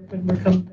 And we're coming back.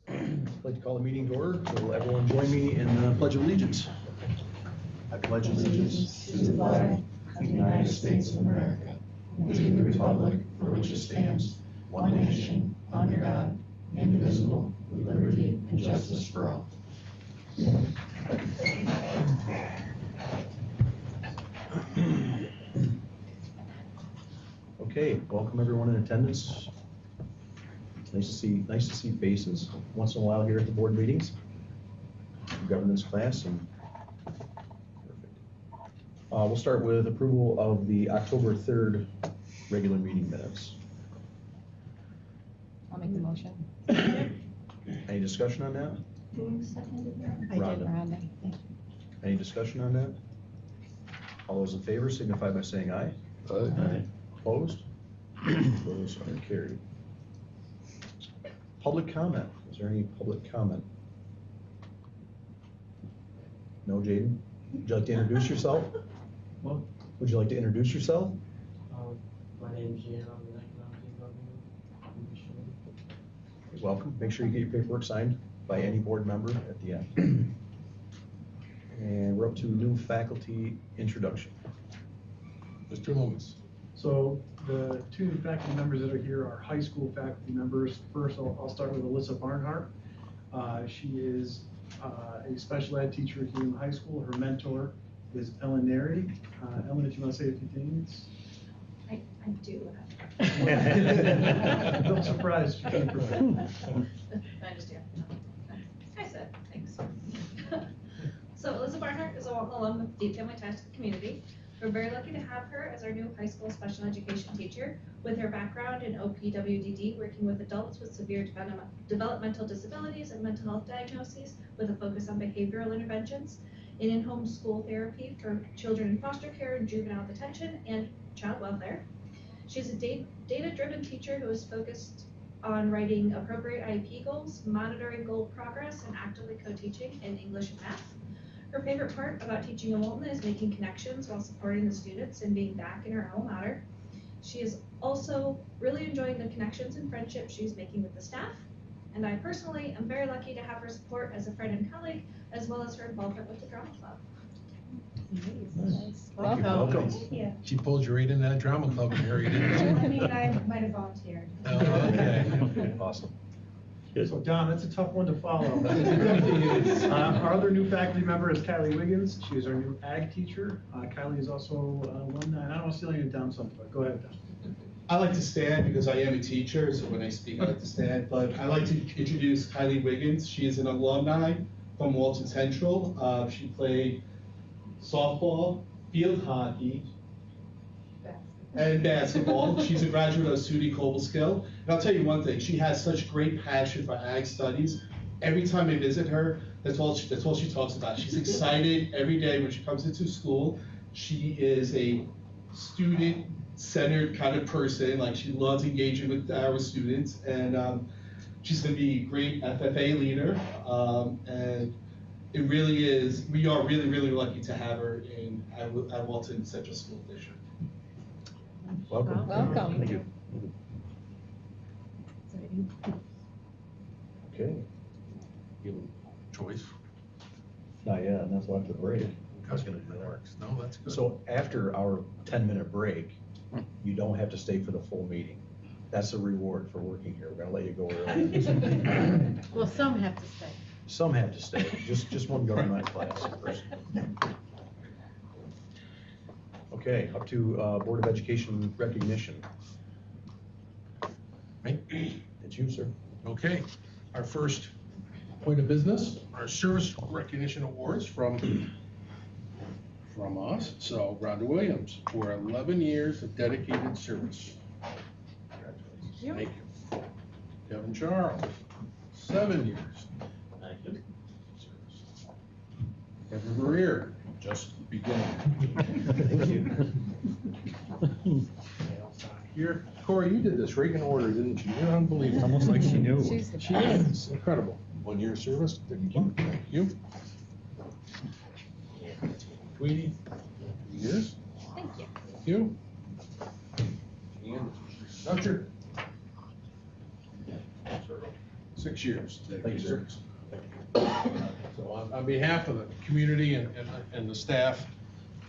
I'd like to call the meeting to order. Will everyone join me in the Pledge of Allegiance? I pledge allegiance to the flag of the United States of America, and to the republic for which it stands, one nation, under God, indivisible, with liberty and justice for all. Okay, welcome everyone in attendance. It's nice to see faces once in a while here at the board meetings. Governance class and perfect. We'll start with approval of the October 3rd regular meeting minutes. I'll make the motion. Any discussion on that? Who seconded that? I Rhonda. did, Rhonda. Thank you. Any discussion on that? All those in favor signify by saying aye. Aye. Opposed? Those are carried. Public comment. Is there any public comment? No, Jaden? Would you like to introduce yourself? What? Would you like to introduce yourself? My name is Jan. I'm an economic development. You're welcome. Make sure you get your paperwork signed by any board member at the end. And we're up to new faculty introduction. Mr. Loomis. So the two new faculty members that are here are high school faculty members. First, I'll start with Alyssa Barnhart. She is a special ed teacher here in high school. Her mentor is Ellen Neri. Ellen, if you want to say a few things. I do. I'm surprised you came prepared. I understand. I said, thanks. So Alyssa Barnhart is a Walton alum with deep family ties to the community. We're very lucky to have her as our new high school special education teacher. With her background in OPWDD, working with adults with severe developmental disabilities and mental health diagnoses with a focus on behavioral interventions, in-home school therapy for children in foster care and juvenile detention, and child welfare. She's a data-driven teacher who is focused on writing appropriate IEP goals, monitoring goal progress, and actively co-teaching in English and math. Her favorite part about teaching in Walton is making connections while supporting the students and being back in her alma mater. She is also really enjoying the connections and friendships she's making with the staff. And I personally am very lucky to have her support as a friend and colleague, as well as her involvement with the drama club. Nice. Welcome. Welcome. Thank you. She pulled you right in that drama club area, didn't she? I mean, I might have volunteered. Oh, okay. Awesome. So Don, that's a tough one to follow. Our other new faculty member is Kylie Wiggins. She is our new ag teacher. Kylie is also one, and I don't want to steal you down something, but go ahead, Don. I like to stand because I am a teacher, so when I speak, I like to stand. But I like to introduce Kylie Wiggins. She is an alumni from Walton Central. She played softball, field hockey, and basketball. She's a graduate of SUNY Cobleskill. And I'll tell you one thing, she has such great passion for ag studies. Every time I visit her, that's all she talks about. She's excited every day when she comes into school. She is a student-centered kind of person. Like, she loves engaging with our students, and she's going to be a great FFA leader. And it really is, we are really, really lucky to have her at Walton Central School District. Welcome. Welcome. Thank you. Okay. give them choice. Not yet, and that's after the break. I was gonna do That that. works. No, that's good. So after our 10-minute break, you don't have to stay for the full meeting. That's a reward for working here. We're gonna let you go early. Well, some have to stay. Some have to stay, just one government class person. Okay, up to Board of Education recognition. Right? It's you, sir. Okay, our first point of business, our service recognition awards from us. So Rhonda Williams for 11 years of dedicated service. Thank you. Kevin Charles, 7 years. Thank you. Kevin Greer, just beginning. Thank you. Here, Corey, you did this right in order, didn't you? You're unbelievable. Almost like she knew. She's the She best. is, incredible. 1 year of service, thank you. Thank you. Tweety, 2 years. Thank you. Thank you. And Dutcher. 6 years. Thank you, sir. So on behalf of the community and the staff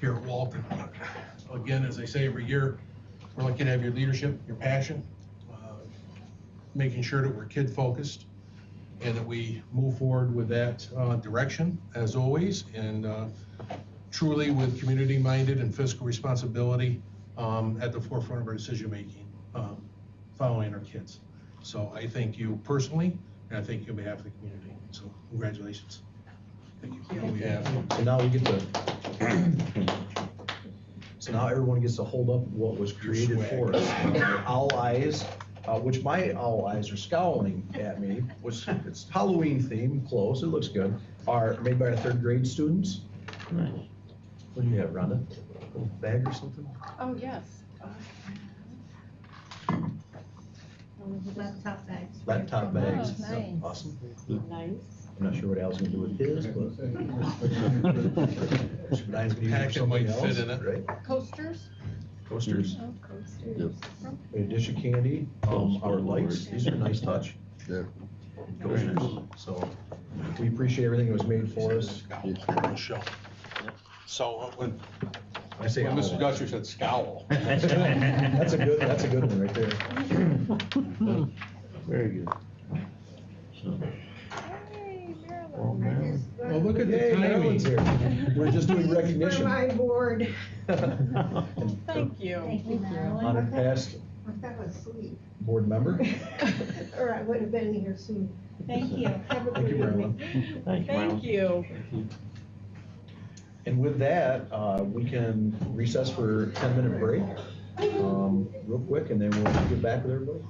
here at Walton, again, as I say every year, we're lucky to have your leadership, your passion, making sure that we're kid-focused and that we move forward with that direction, as always, and truly with community-minded and fiscal responsibility at the forefront of our decision-making, following our kids. So I thank you personally, and I thank you on behalf of the community. So congratulations. Thank you. On behalf of- So now we get to, so now everyone gets to hold up what was created for us. Owl eyes, which my owl eyes are scowling at me, which it's Halloween themed, close, it looks good, are made by our 3rd grade students. What do you have, Rhonda? A little bag or something? Oh, yes. Laptop bags. Laptop bags. Oh, nice. Awesome. Nice. I'm not sure what Al's gonna do with his, but. Brian's gonna use it for Packet something might fit else, in it. right? Coasters? Coasters, Oh, coasters. a dish of candy, our lights, these are a nice touch. Yeah. Coasters, so we appreciate everything that was made for us. Show. So when I say owl Mr. eyes. Dutcher said scowl. That's a good one right there. Very good. Hey, Oh, Marilyn. man. Well, look at the Yay, Marilyn's timing. here. We're just doing recognition. For my board. Thank you. Thank you, Marilyn. Honored past I fell asleep, board member. or I would have been here soon. Thank you. Have a Thank good you, evening. Marilyn. Thank you. And with that, we can recess for a 10-minute break, real quick, and then we'll get back with everybody.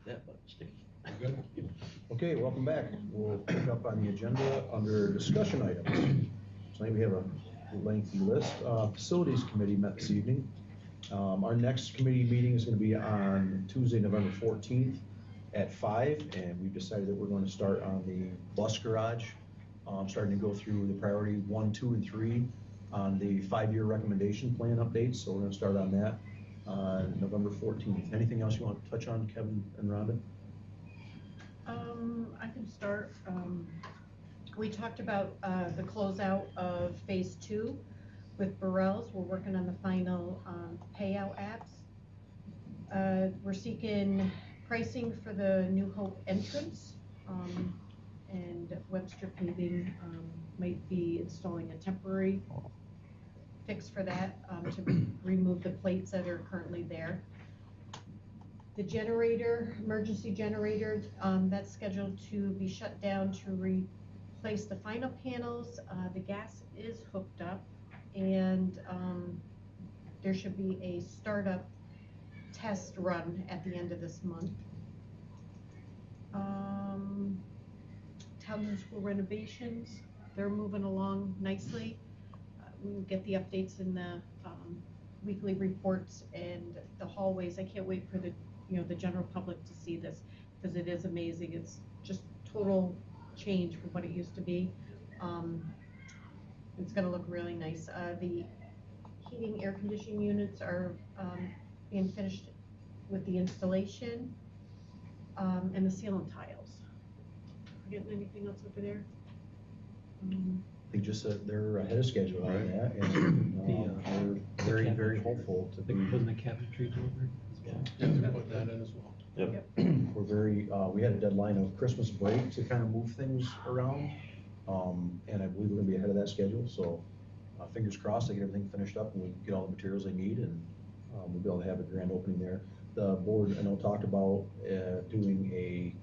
That button sticky. Good. Okay, welcome back. We'll pick up on the agenda under discussion items. Tonight we have a lengthy list. Facilities Committee met this evening. Our next committee meeting is going to be on Tuesday, November 14th at 5, and we've decided that we're going to start on the bus garage, starting to go through the priority 1, 2, and 3 on the 5-year recommendation plan updates. So we're going to start on that on November 14th. Anything else you want to touch on, Kevin and Rhonda? I can start. We talked about the closeout of phase 2 with Burrell's. We're working on the final payout apps. We're seeking pricing for the New Hope entrance, and Webster Paving might be installing a temporary fix for that to remove the plates that are currently there. The generator, emergency generator, that's scheduled to be shut down to replace the final panels. The gas is hooked up, and there should be a startup test run at the end of this month. Townsend School renovations, they're moving along nicely. We get the updates in the weekly reports and the hallways. I can't wait for the general public to see this, because it is amazing. It's just total change from what it used to be. It's gonna look really nice. The heating, air conditioning units are being finished with the installation, and the ceiling tiles. Forgetting anything else over there? They just said they're ahead of schedule on that, and we're very, very hopeful to be. Wasn't the cabinetry delivered as well? Yeah, we put that in as well. Yep. We're very, we had a deadline of Christmas break to kind of move things around, and I believe we're gonna be ahead of that schedule, so fingers crossed, they get everything finished up and we get all the materials they need, and we'll be able to have a grand opening there. The board, I know, talked about doing a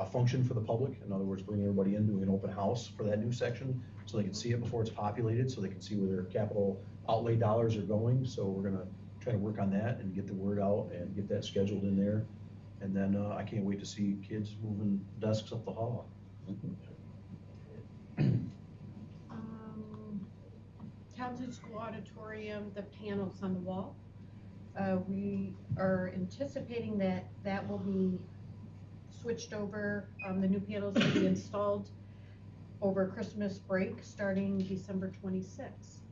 function for the public. In other words, bringing everybody in, doing an open house for that new section, so they can see it before it's populated, so they can see where their capital outlay dollars are going. So we're gonna try to work on that and get the word out and get that scheduled in there. And then I can't wait to see kids moving desks up the hall. Townsend School Auditorium, the panels on the wall. We are anticipating that that will be switched over, the new panels will be installed over Christmas break, starting December 26th.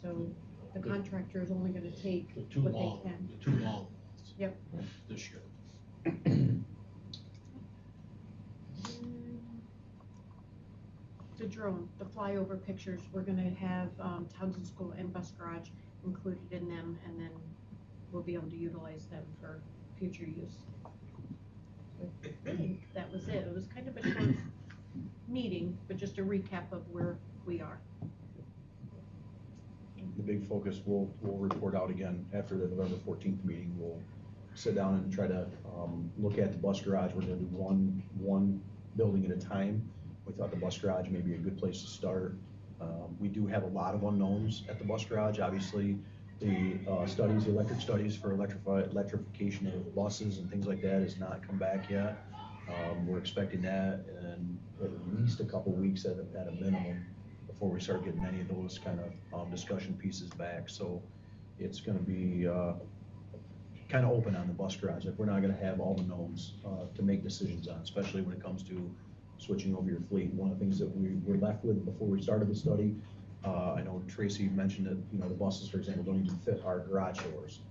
So the contractor is only gonna take The two what they long, can. the two long ones Yep. this year. The drone, the flyover pictures, we're gonna have Townsend School and Bus Garage included in them, and then we'll be able to utilize them for future use. I think that was it. It was kind of a short meeting, but just a recap of where we are. The big focus, we'll report out again after the November 14th meeting. We'll sit down and try to look at the bus garage. We're gonna do one building at a time. We thought the bus garage may be a good place to start. We do have a lot of unknowns at the bus garage. Obviously, the studies, the electric studies for electrification of buses and things like that has not come back yet. We're expecting that in at least a couple weeks at a minimum before we start getting any of those kind of discussion pieces back. So it's gonna be kind of open on the bus garage. Like, we're not gonna have all the knowns to make decisions on, especially when it comes to switching over your fleet. One of the things that we were left with before we started the study, I know Tracy mentioned that, the buses, for example, don't even fit our garage doors.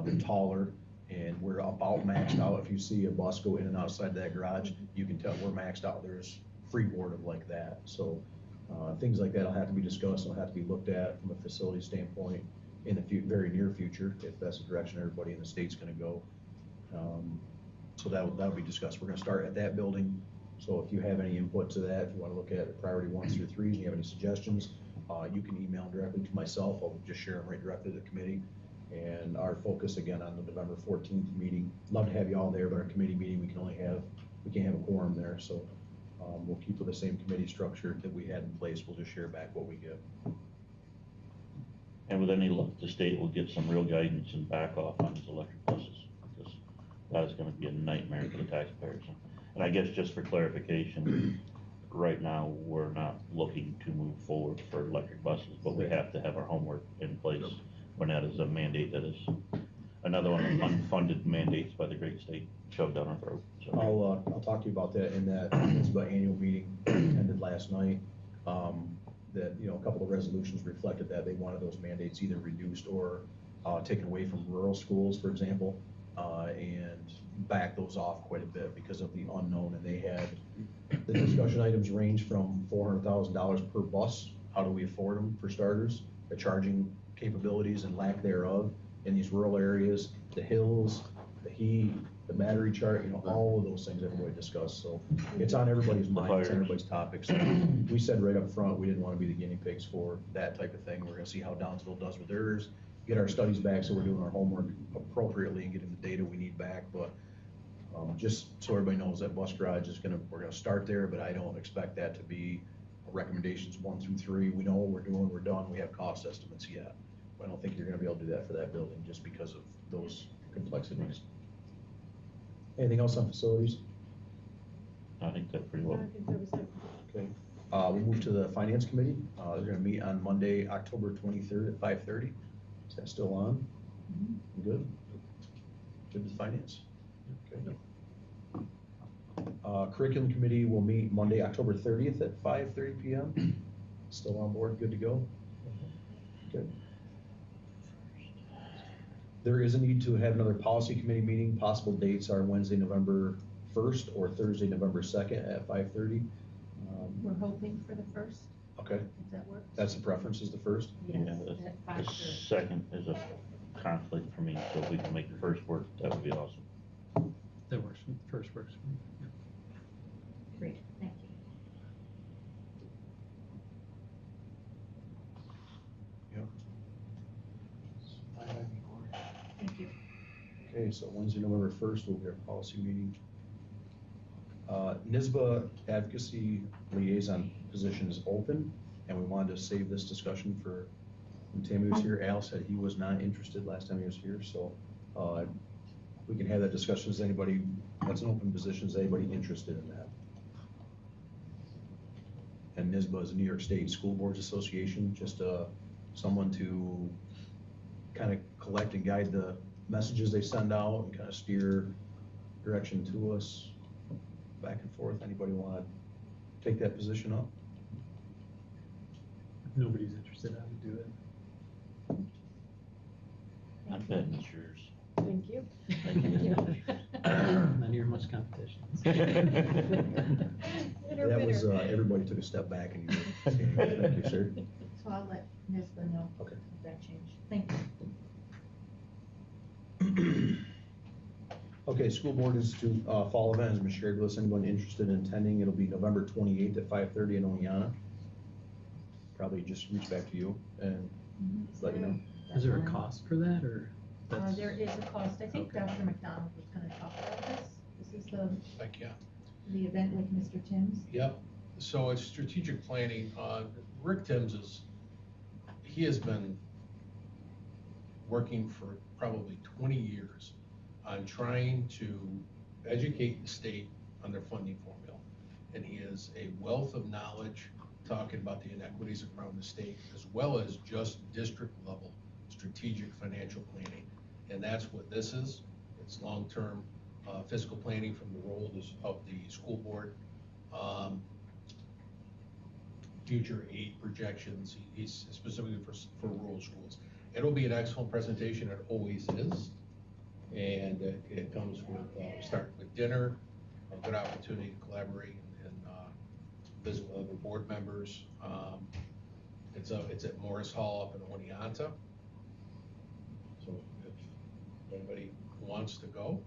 They're taller, and we're about maxed out. If you see a bus go in and outside that garage, you can tell we're maxed out. There's freeboard like that. So things like that will have to be discussed, will have to be looked at from a facility standpoint in the very near future, if that's the direction everybody in the state's gonna go. So that'll be discussed. We're gonna start at that building. So if you have any input to that, if you wanna look at priority 1s through 3s, and you have any suggestions, you can email them directly to myself. I'll just share them right directly to the committee. And our focus again on the November 14th meeting, love to have you all there, but our committee meeting, we can't have a quorum there. So we'll keep with the same committee structure that we had in place. We'll just share back what we get. And with any luck, the state will get some real guidance and back off on these electric buses. Because That's gonna be a nightmare for the taxpayers. And I guess just for clarification, right now, we're not looking to move forward for electric buses, but we have to have our homework in place when that is a mandate that is another one of the unfunded mandates by the great state shoved down our throat. So I'll talk to you about that in that NISBA annual meeting ended last night. That, you know, a couple of resolutions reflected that they wanted those mandates either reduced or taken away from rural schools, for example, and back those off quite a bit because of the unknown. And they had, the discussion items range from $400,000 per bus. How do we afford them, for starters? The charging capabilities and lack thereof in these rural areas, the hills, the heat, the battery chart, you know, all of those things everybody discussed. So it's on everybody's mind, it's on everybody's topics. We said right up front, we didn't want to be the guinea pigs for that type of thing. We're gonna see how Downsville does with theirs, get our studies back so we're doing our homework appropriately and getting the data we need back. But just so everybody knows, that bus garage is we're gonna start there, but I don't expect that to be recommendations 1 through 3. We know what we're doing, we're done, we have cost estimates yet. I don't think you're gonna be able to do that for that building just because of those complexities. Anything else on facilities? I think that pretty well. I think that was it. Okay. We'll move to the finance committee. They're gonna meet on Monday, October 23rd at 5:30. Is that still on? Good. Good with finance. Okay. Curriculum committee will meet Monday, October 30th at 5:30 p.m. Still on board, good to go? Good. There is a need to have another policy committee meeting. Possible dates are Wednesday, November 1st or Thursday, November 2nd at 5:30. We're hoping for the first, Okay, if that works. that's the preference, is the first? Yeah, Yes, the at the 5:30. second is a conflict for me, so if we can make the first work, that would be awesome. That works, first works for me. Yeah. Great, thank you. Thank you. Okay, so Wednesday, November 1st, we'll get our policy meeting. NISBA advocacy liaison position is open, and we wanted to save this discussion for when Tammy was here. Al said he was not interested last time he was here, so we can have that discussion. Is anybody, that's an open position, is anybody interested in that? And NISBA is the New York State School Boards Association, just someone to kind of collect and guide the messages they send out and kind of steer direction to us back and forth. Anybody want to take that position up? If nobody's interested, I would do it. I'm betting it's yours. Thank you. Thank you. Not near much competition. That was, everybody took a step back and you were standing there. Thank you, sir. So I'll let NISBA know Okay. if that changed. Thank you. Okay, school board institute fall event has been shared with us. Anyone interested in attending? It'll be November 28th at 5:30 in Oneonta. Probably just reach back to you and let you know. Is there a cost for that, or? that's- There is a cost. I think Okay. Dr. McDonald was gonna talk about this. This is Like, yeah. the event with Mr. Timms. Yep, so it's strategic planning. Rick Timms he has been working for probably 20 years on trying to educate the state on their funding formula. And he has a wealth of knowledge talking about the inequities around the state, as well as just district level strategic financial planning. And that's what this is. It's long-term fiscal planning from the role of the school board. Future aid projections, he's specifically for rural schools. It'll be an excellent presentation, it always is. And it comes with, start with dinner, a good opportunity to collaborate and visit with other board members. It's at Morris Hall up in Oneonta. So if anybody wants to go,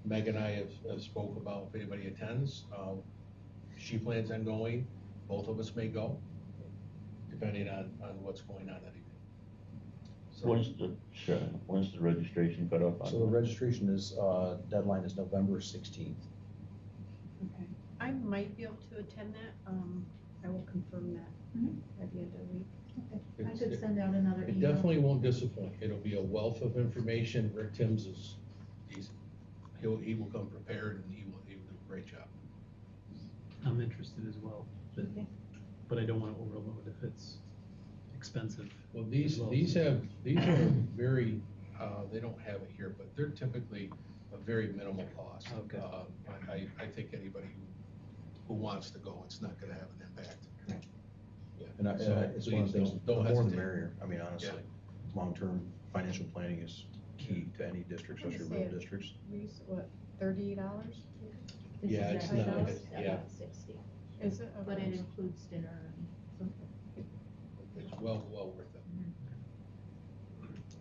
Meg and I have spoke about if anybody attends. She plans on going, both of us may go, depending on what's going on that evening. So, When's the registration cut off on? So the registration is, deadline is November 16th. Okay. I might be able to attend that. I will confirm that at the end of the week. Okay, I could send out another It email. definitely won't disappoint. It'll be a wealth of information. Rick Timms he will come prepared and he will do a great job. I'm interested as well, but I don't want to overload if it's expensive. Well, as well. these are very, they don't have it here, but they're typically a very minimal cost. Okay. I think anybody who wants to go, it's not gonna have an impact. Yeah. And it's one of the things, the Don't more the hesitate. merrier. I mean, honestly, long-term financial planning is key to any district, especially rural districts. Reese, what, $38? Yeah, it's not- yeah. 60, Is it? but it includes dinner and something. It's well worth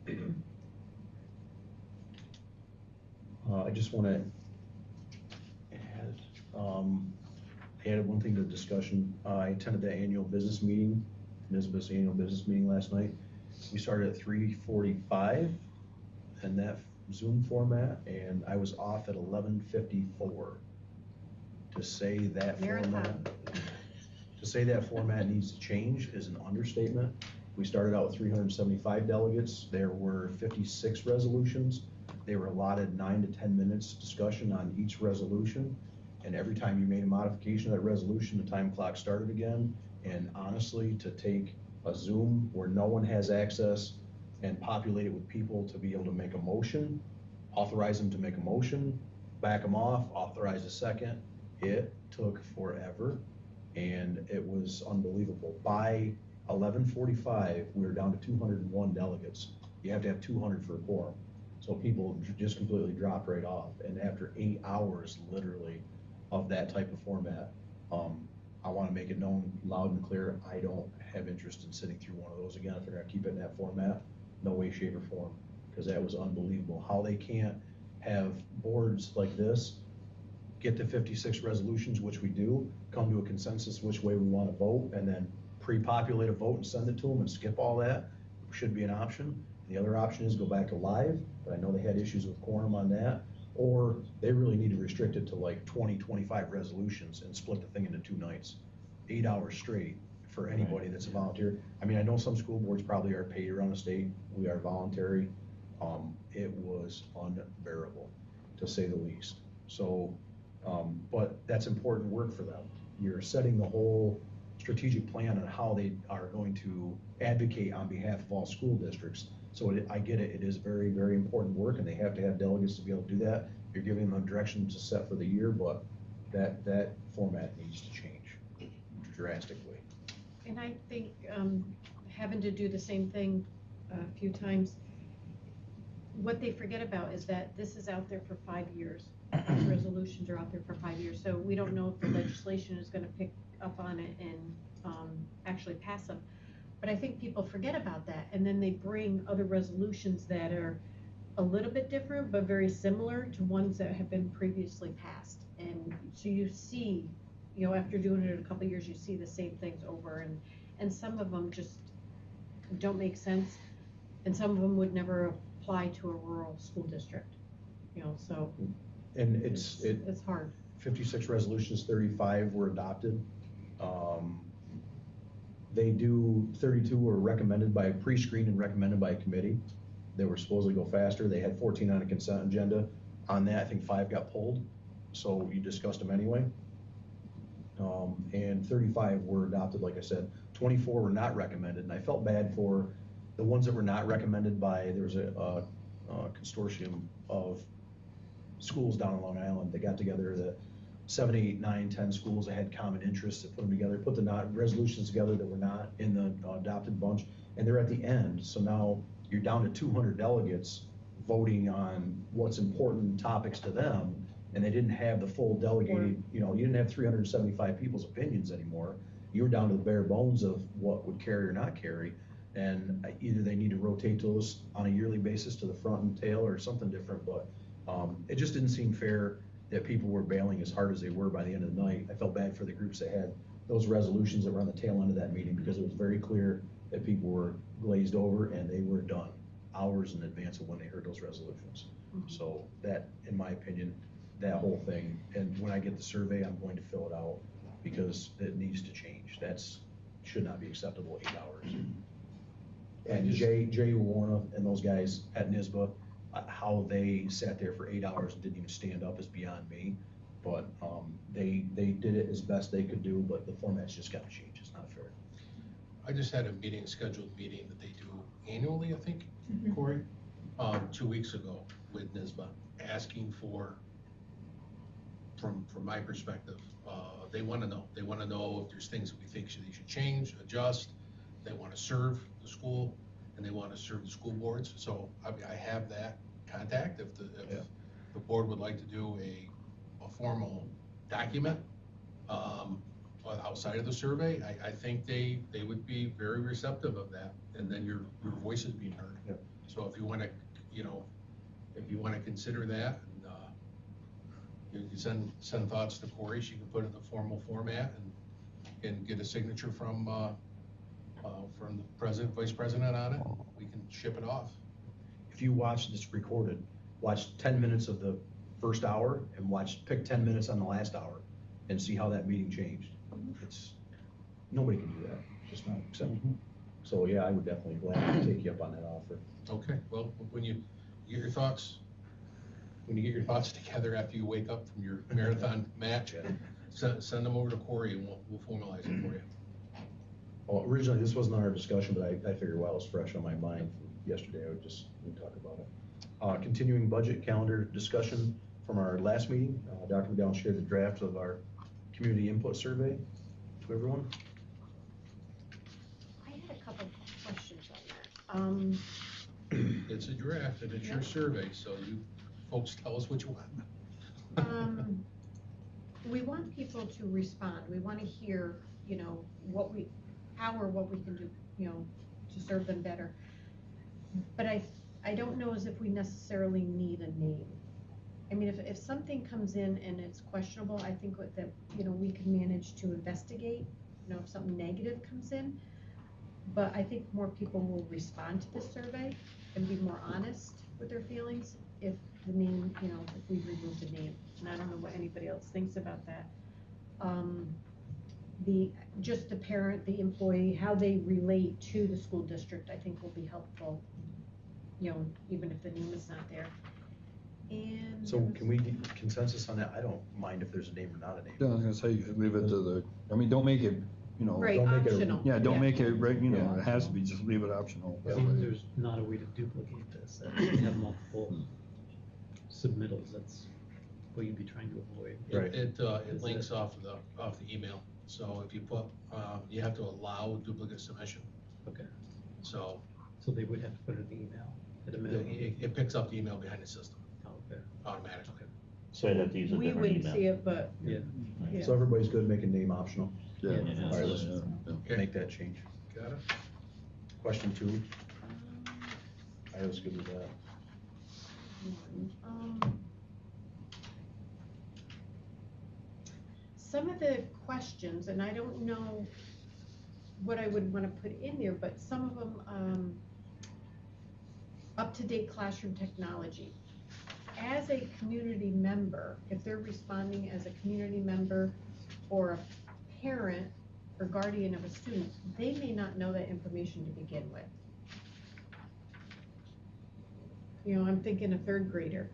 it. I just want to add one thing to the discussion. I attended the annual business meeting, NISBA's annual business meeting last night. We started at 3:45 in that Zoom format, and I was off at 11:54. To say that Marathon. format needs to change is an understatement. We started out with 375 delegates. There were 56 resolutions. They were allotted 9 to 10 minutes discussion on each resolution. And every time you made a modification of that resolution, the time clock started again. And honestly, to take a Zoom where no one has access and populate it with people to be able to make a motion, authorize them to make a motion, back them off, authorize a second, it took forever. And it was unbelievable. By 11:45, we were down to 201 delegates. You have to have 200 for a quorum. So people just completely dropped right off. And after 8 hours, literally, of that type of format, I want to make it known loud and clear, I don't have interest in sitting through one of those again. If they're going to keep it in that format, no way, shape, or form, because that was unbelievable. How they can't have boards like this, get to 56 resolutions, which we do, come to a consensus which way we want to vote, and then pre-populate a vote and send it to them and skip all that, should be an option. The other option is go back to live, but I know they had issues with quorum on that. Or they really need to restrict it to like 20, 25 resolutions and split the thing into 2 nights, 8 hours straight for anybody that's a volunteer. I mean, I know some school boards probably are paid around the state. We are voluntary. It was unbearable, to say the least. So, but that's important work for them. You're setting the whole strategic plan on how they are going to advocate on behalf of all school districts. So I get it, it is very, very important work, and they have to have delegates to be able to do that. You're giving them a direction to set for the year, but that format needs to change drastically. And I think having to do the same thing a few times, what they forget about is that this is out there for 5 years. These resolutions are out there for 5 years, so we don't know if the legislation is gonna pick up on it and actually pass them. But I think people forget about that, and then they bring other resolutions that are a little bit different, but very similar to ones that have been previously passed. And so you see, you know, after doing it a couple of years, you see the same things over, and some of them just don't make sense, and some of them would never apply to a rural school district, you know, so. And it's hard. 56 resolutions, 35 were adopted. They do, 32 were recommended by, pre-screened and recommended by a committee. They were supposed to go faster. They had 14 on a consent agenda. On that, I think 5 got pulled, so you discussed them anyway. And 35 were adopted, like I said. 24 were not recommended, and I felt bad for the ones that were not recommended by, there was a consortium of schools down in Long Island. They got together, the 7, 8, 9, 10 schools that had common interests, that put them together, put the resolutions together that were not in the adopted bunch, and they're at the end. So now you're down to 200 delegates voting on what's important topics to them, and they didn't have the full delegated, you know, you didn't have 375 people's opinions anymore. You were down to the bare bones of what would carry or not carry, and either they need to rotate those on a yearly basis to the front and tail or something different, but it just didn't seem fair that people were bailing as hard as they were by the end of the night. I felt bad for the groups that had those resolutions that were on the tail end of that meeting, because it was very clear that people were glazed over and they were done hours in advance of when they heard those resolutions. Mm-hmm. So that, in my opinion, that whole thing, and when I get the survey, I'm going to fill it out, because it needs to change. Should not be acceptable, 8 hours. And Jay Warner and those guys at NISBA How they sat there for 8 hours and didn't even stand up is beyond me. But they did it as best they could do, but the format's just gotta change, it's not fair. I just had a scheduled meeting that they do annually, I think, Corey, 2 weeks ago with NISBA, asking for, from my perspective, they wanna know if there's things that we think they should change, adjust. They wanna serve the school and they wanna serve the school boards. So I have that contact. If the board would like to do a formal document, outside of the survey, I think they would be very receptive of that, and then your voice is being heard. Yep. So if you wanna, if you wanna consider that, and you can send thoughts to Corey, she can put it in the formal format and get a signature from the president, vice president on it, we can ship it off. If you watch this recorded, watch 10 minutes of the first hour and pick 10 minutes on the last hour and see how that meeting changed. Nobody can do that, it's just not acceptable. So yeah, I would definitely gladly take you up on that offer. Okay, well, when you get your thoughts together after you wake up from your marathon match, send them over to Corey and we'll formalize it for you. Well, originally, this wasn't on our discussion, but I figured while it was fresh on my mind from yesterday, we'd talk about it. Continuing budget calendar discussion from our last meeting, Dr. McDowell shared the draft of our community input survey to everyone. I had a couple questions on that. It's a draft and it's your survey, so you folks tell us what you want. We want people to respond. We want to hear, how or what we can do, to serve them better. But I don't know as if we necessarily need a name. I mean, if something comes in and it's questionable, I think that, we can manage to investigate, if something negative comes in. But I think more people will respond to this survey and be more honest with their feelings if the name, if we remove the name. And I don't know what anybody else thinks about that. Just the parent, the employee, how they relate to the school district, I think will be helpful, even if the name is not there. And So can we get consensus on that? I don't mind if there's a name or not a name. Yeah, I was gonna say, leave it to don't make it, Right, don't make it a- optional. yeah, don't make it, right, Yeah. it has to be, just leave it optional. As long as there's not a way to duplicate this, that we have multiple submittals, that's what you'd be trying to avoid. Right. It links off the email. So if you put, you have to allow duplicate submission. Okay, So so they would have to put it in the email at a minimum. it picks up the email behind the system Oh, okay. automatically. Say that these are we different wouldn't emails. see it, but Yeah. yeah. So everybody's good making name optional? Yeah. Yeah. All right, let's Okay. make that change. Got it? Question 2, I was good with that. Some of the questions, and I don't know what I would want to put in there, but some of them, up-to-date classroom technology. As a community member, if they're responding as a community member or a parent or guardian of a student, they may not know that information to begin with. I'm thinking a third grader,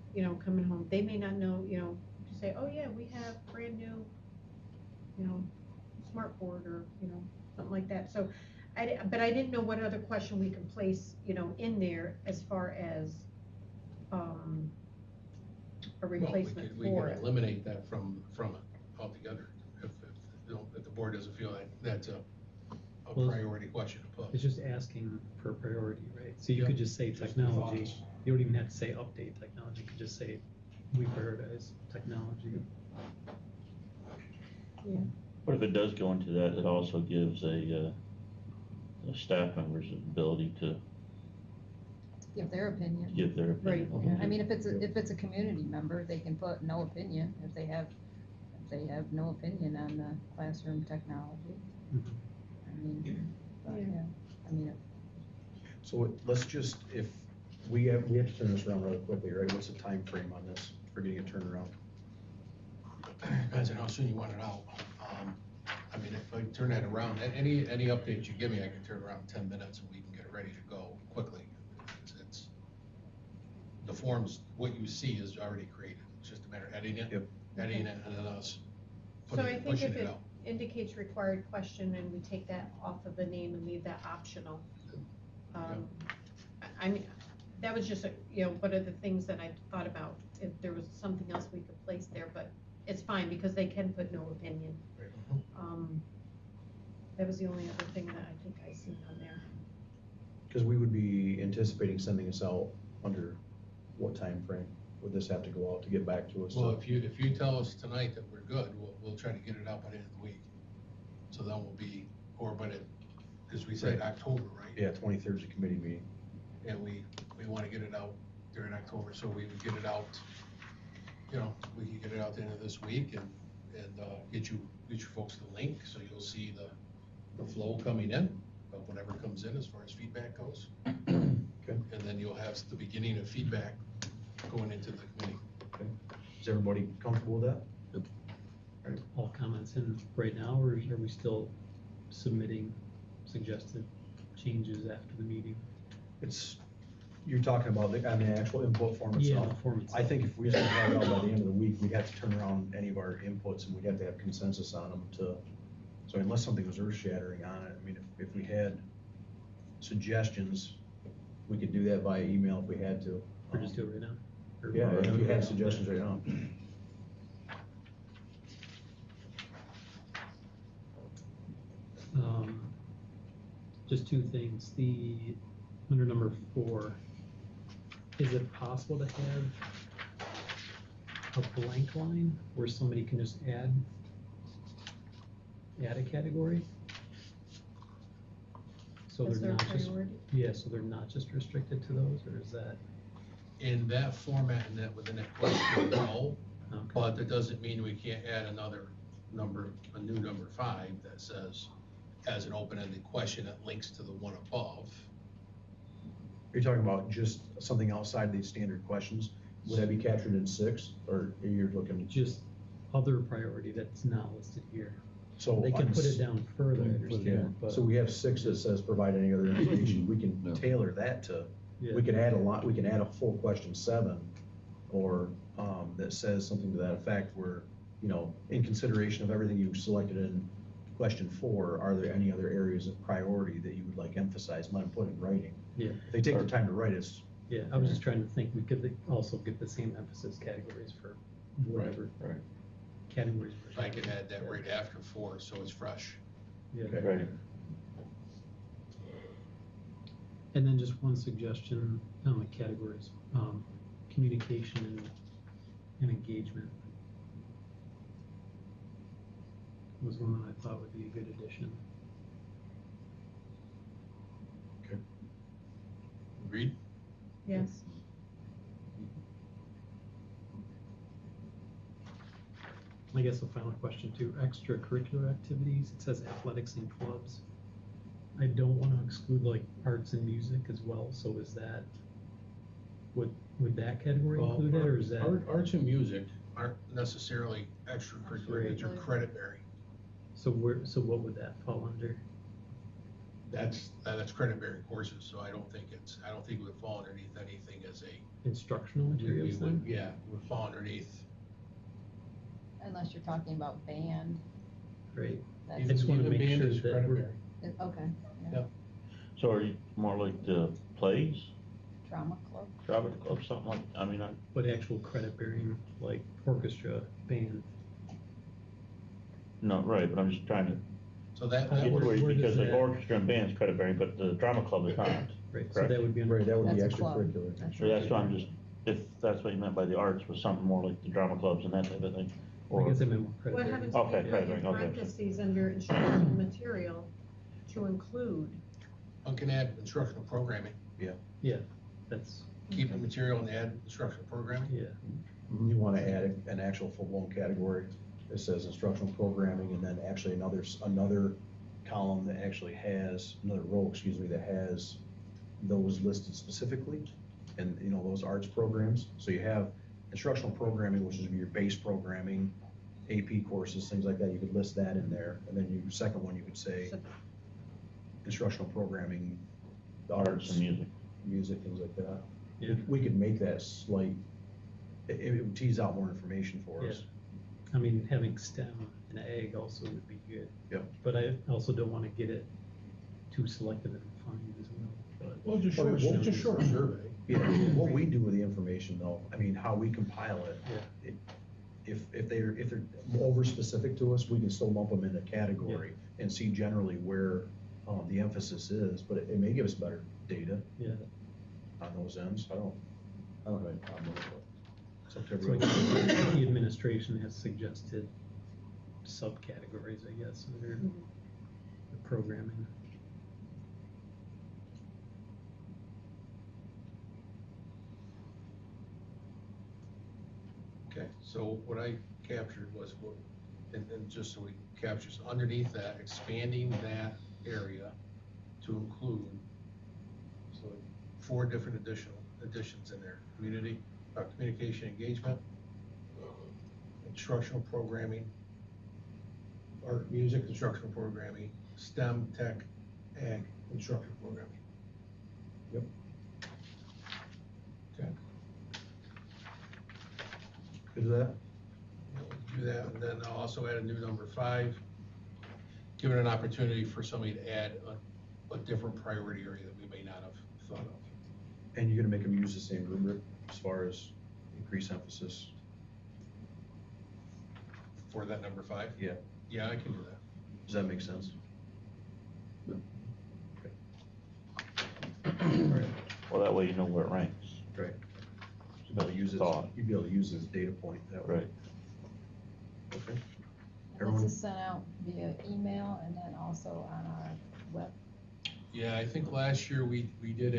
coming home, they may not know, to say, oh yeah, we have brand new, smart board or, something like that. So, but I didn't know what other question we could place, in there as far as, a replacement We for can it. eliminate that from it altogether, if the board doesn't feel like that's a Well, priority question to put. It's just asking for priority, right? So you Yeah. could just say Just technology, thoughts. you don't even have to say update technology, you could just say, we prioritize technology. Yeah. But if it does go into that, it also gives a staff member's ability to Give their opinion. give their opinion. Right. Yeah, I mean, if it's a community member, they can put no opinion if they have no opinion on the classroom technology. Mhm. I mean, but, Yeah. yeah, I mean, So let's just, if we have to turn this around really quickly, right? What's the time frame on this for getting it turned around? Depends on how soon you want it out. I mean, if I turn that around, any updates you give me, I can turn around in 10 minutes and we can get it ready to go quickly. the forms, what you see is already created. It's just a matter of editing it, Yep. editing it, and then us So I think pushing if it it out. indicates required question and we take that off of the name and leave that optional. I mean, that was just, one of the things that I thought about, if there was something else we could place there, but it's fine because they can put no opinion. That was the only other thing that I think I seen on there. Because we would be anticipating sending this out under what time frame would this have to go out to get back to us? Well, if you tell us tonight that we're good, we'll try to get it out by the end of the week. So then we'll be, or by the, because we said Right. October, right? Yeah, 23rd is a committee meeting. And we want to get it out during October, so we would get it out, we can get it out the end of this week and get you folks the link, so you'll see the flow coming in of whatever comes in as far as feedback goes. Okay. And then you'll have the beginning of feedback going into the committee. Okay. Is everybody comfortable with that? All comments in right now, or are we still submitting suggested changes after the meeting? You're talking about on the actual input form Yeah, itself? the form itself. I think if we just have it out by the end of the week, we'd have to turn around any of our inputs and we'd have to have consensus on them so unless something was earth shattering on it, I mean, if we had suggestions, we could do that via email if we had to. Or just do it right now? Or- Yeah, if you had suggestions right now. Just two things, under number 4, is it possible to have a blank line where somebody can just add a category? So Is they're there not just, priority? yeah, so they're not just restricted to those, or is that? In that format and that within that question, no, Okay. but that doesn't mean we can't add a new number 5 that says, as an open-ended question that links to the one above. You're talking about just something outside these standard questions? Would that be captured in 6, or you're looking? Just other priority that's not listed here. So They can on put it s- down further, I Yeah, understand, but. so we have 6 that says provide any other information, we can No. tailor that to, Yeah. we can add a full question 7, or, that says something to that effect where, in consideration of everything you've selected in question 4, are there any other areas of priority that you would like emphasized, let them put in writing? Yeah, If they take the time to write it, yeah, I was just trying to think, we could also get the same emphasis categories for whatever. Right. Categories. I can add that right after 4, so it's fresh. Yeah. Okay. Right. And then just one suggestion on the categories, communication and engagement was one that I thought would be a good addition. Agreed? Yes. I guess a final question too, extracurricular activities, it says athletics and clubs. I don't want to exclude like arts and music as well, so is that, would that category Well, include that, or is that? Arts and music aren't necessarily extracurricular, they're Right. credit bearing. So what would that fall under? That's credit bearing courses, so I don't think it would fall underneath anything as a. Instructional we materials would- then? Yeah, would fall underneath. Unless you're talking about band. Great. That's- I just wanna Even make band sure is that credit we're- bearing. Okay, So are you more like the plays, drama club. drama club, something like, I mean, But actual credit bearing, like orchestra, band. no, right, but I'm just trying to So that get to Where- where, where does because the that- orchestra and band's credit bearing, but the drama club is not. Right, so Correct. that would be under. right, that would be That's a club. extracurricular. That's So that's why I'm just, if that's what you meant by the arts, was something more like the drama clubs and that type of thing. I Or, guess I meant more credit What bearing. happens Okay, if you put credit in bearing, okay. parentheses under instructional material to include? one can add instructional programming, Yeah, that's, keep the material and add instructional programming. yeah, You want to add an actual full-blown category that says instructional programming, and then actually another column that actually has, another row, excuse me, that has those listed specifically, and, those arts programs. So you have instructional programming, which is your base programming, AP courses, things like that, you could list that in there, and then your second one, you could say instructional programming, the arts arts, and music. music, things like that. Yeah. We could make that slight, it would tease out more information for us. I mean, having STEM and ag also would be good. Yep. But I also don't want to get it too selective and refined as well, but. Well, just short survey. Yeah, what we do with the information though, I mean, how we compile it. Yeah. If they're over specific to us, we can still lump them in a category and see generally where, the emphasis is, but it may give us better data Yeah. on those ends. I don't have any problem with it. It's up to So I everyone. guess the administration has suggested subcategories, I guess, under the programming. Okay, so what I captured was what, and just so we capture, so underneath that, expanding that area to include, so 4 different additions in there: community, communication engagement, instructional programming, art, music, instructional programming, STEM, tech, ag, instructional programming. Yep. Okay. Is that? Do that, and then I'll also add a new number 5, give it an opportunity for somebody to add a different priority area that we may not have thought of. And you're gonna make them use the same rubric as far as increase emphasis? For that number 5? Yeah. Yeah, I can do that. Does that make sense? Well, that way you know where it ranks. Right. You'd be able to use it, Thought. you'd be able to use it as a data point that way. Right. Okay. This Everyone, is sent out via email and then also on our web. Yeah, I think last year we did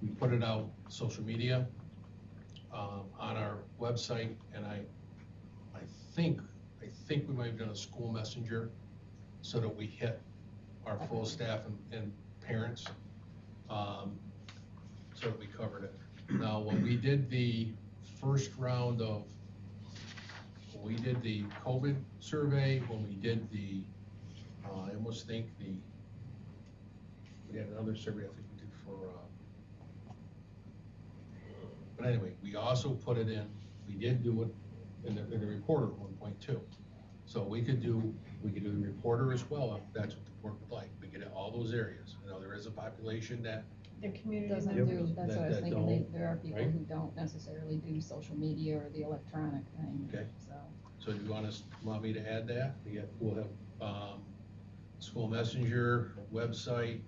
we put it out social media, on our website, and I think we might have done a school messenger so that we hit our full staff and parents, so that we covered it. Now, when we did the first round of, when we did the COVID survey, when we did the, I almost think we had another survey I think we did for, but anyway, we also put it in, we did do it in the reporter 1.2. So we could do the reporter as well, if that's what the board would like. We could have all those areas. You know, there is a population that, The community Doesn't members. do, that's what I was that thinking, don't, there are people right? who don't necessarily do social media or the electronic thing, Okay. so. so do you want me to add that? We'll have, school messenger, website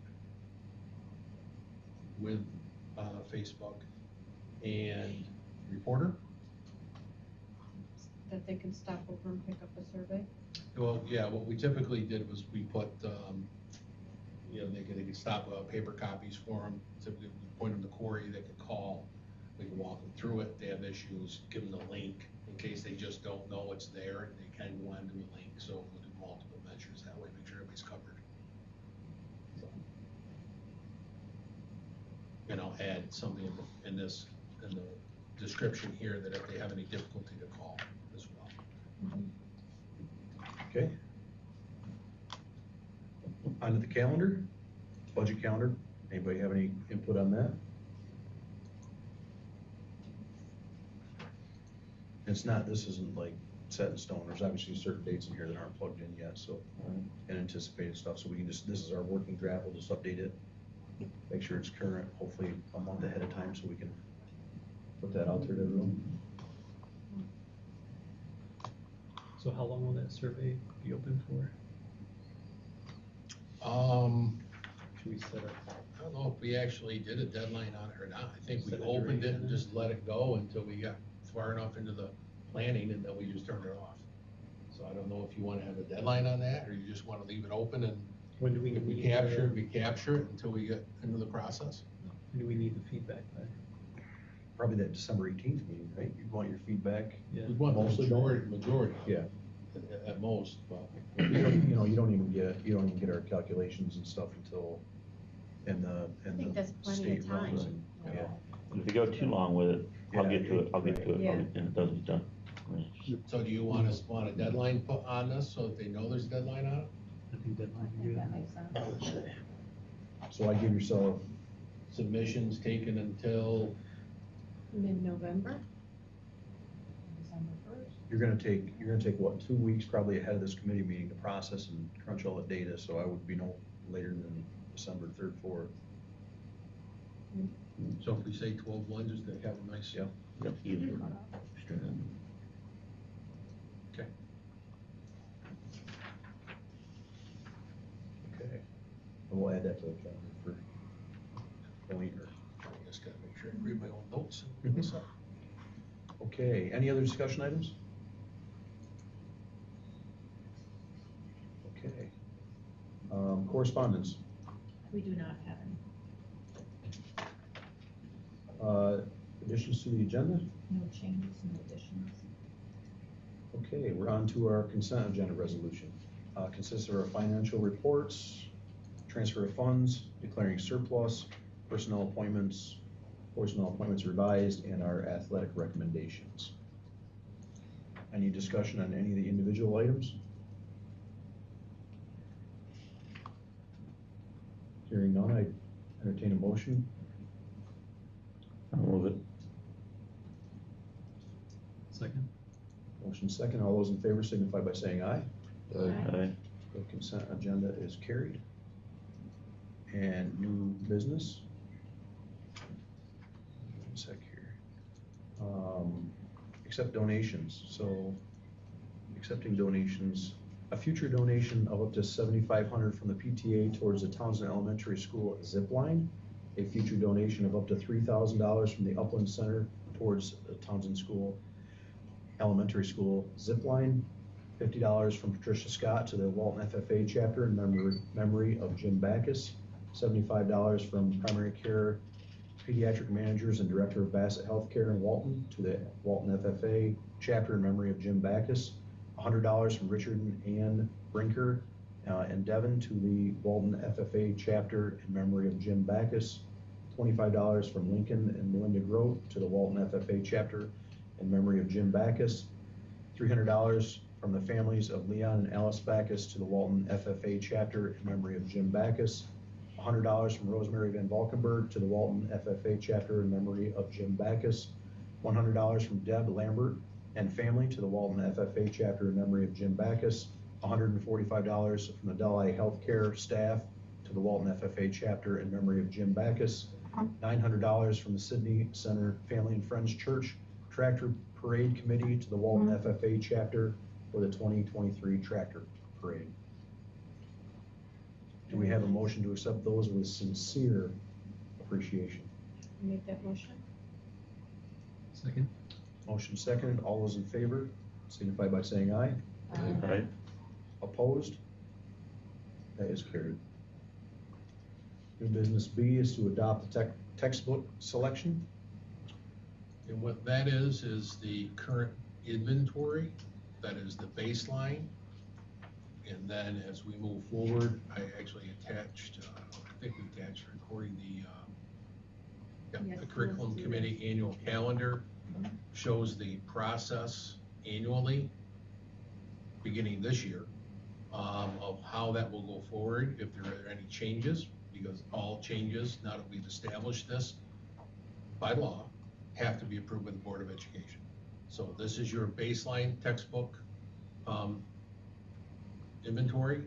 with, Facebook and reporter? That they can stop over and pick up a survey. Well, yeah, what we typically did was we put, you know, they could stop paper copies for them, typically we point them to Corey, they could call, we can walk them through it, if they have issues, give them the link, in case they just don't know it's there, and they can go on to a link, so we'll do multiple measures that way, make sure everybody's covered. So, and I'll add something in the description here that if they have any difficulty to call as well. okay. Onto the calendar, budget calendar. Anybody have any input on that? It's not, this isn't like set in stone. There's obviously certain dates in here that aren't plugged in yet, so, and anticipated stuff, so we can just, this is our working draft, we'll just update it. Make sure it's current, hopefully a month ahead of time, so we can put that out there to everyone. So how long will that survey be open for? Should we set up? I don't know if we actually did a deadline on it or not. I think we Set a opened it and duration. just let it go until we got far enough into the planning, and then we just turned it off. So I don't know if you wanna have a deadline on that, or you just wanna leave it open, and When do we if we need capture the- it, we capture it until we get into the process. when do we need the feedback by? Probably that December 18th meeting, right? You want your feedback? Yeah. We want the Mostly majority Yeah. at most, but. You don't even get our calculations and stuff until, and I think the that's plenty state of time. runs and, yeah. If you go too long with it, I'll get to it, Yeah. and it doesn't done. I mean, it's- So do you want a deadline put on this, so that they know there's a deadline on it? I think that I might be think good. that makes sense. So I give yourself submissions taken until, Mid-November? December first. You're gonna take, what, 2 weeks probably ahead of this committee meeting to process and crunch all the data, so I would be no later than December 3rd, 4th. so if we say 12/1, just to have a nice. Yeah. Yep, either. Okay. Okay. And we'll add that to the calendar for going or. I just gotta make sure I read my own notes. and what's up. Okay, any other discussion items? Okay. Correspondence. We do not have any. Additions to the agenda? No changes, no additions. Okay, we're on to our consent agenda resolution. Consists of our financial reports, transfer of funds, declaring surplus, personnel appointments revised, and our athletic recommendations. Any discussion on any of the individual items? Hearing none, I entertain a motion. I'll move it. Second? Motion second. All those in favor signify by saying aye. Aye. The consent agenda is carried. And new business. One sec here. Accept donations. So accepting donations, a future donation of up to $7,500 from the PTA towards the Townsend Elementary School zip line. A future donation of up to $3,000 from the Upland Center towards the Townsend Elementary School zip line. $50 from Patricia Scott to the Walton FFA chapter in memory of Jim Backus. $75 from Primary Care Pediatric Managers and Director of Bassett Healthcare in Walton to the Walton FFA chapter in memory of Jim Backus. $100 from Richard and Ann Brinker and Devon to the Walton FFA chapter in memory of Jim Backus. $25 from Lincoln and Melinda Grote to the Walton FFA chapter in memory of Jim Backus. $300 from the families of Leon and Alice Backus to the Walton FFA chapter in memory of Jim Backus. $100 from Rosemary Van Valkenburg to the Walton FFA chapter in memory of Jim Backus. $100 from Deb Lambert and family to the Walton FFA chapter in memory of Jim Backus. $145 from the Delhi Healthcare staff to the Walton FFA chapter in memory of Jim Backus. $900 from the Sydney Center Family and Friends Church Tractor Parade Committee to the Walton FFA chapter for the 2023 Tractor Parade. Do we have a motion to accept those with sincere appreciation? Make that motion? Second? Motion seconded. All those in favor signify by saying aye. Aye. Opposed? That is carried. New business B is to adopt the textbook selection. And what that is the current inventory, that is the baseline. And then as we move forward, I actually attached, I think we attached recording the curriculum committee annual calendar. Shows the process annually, beginning this year, of how that will go forward, if there are any changes, because all changes, now that we've established this by law, have to be approved by the Board of Education. So this is your baseline textbook inventory,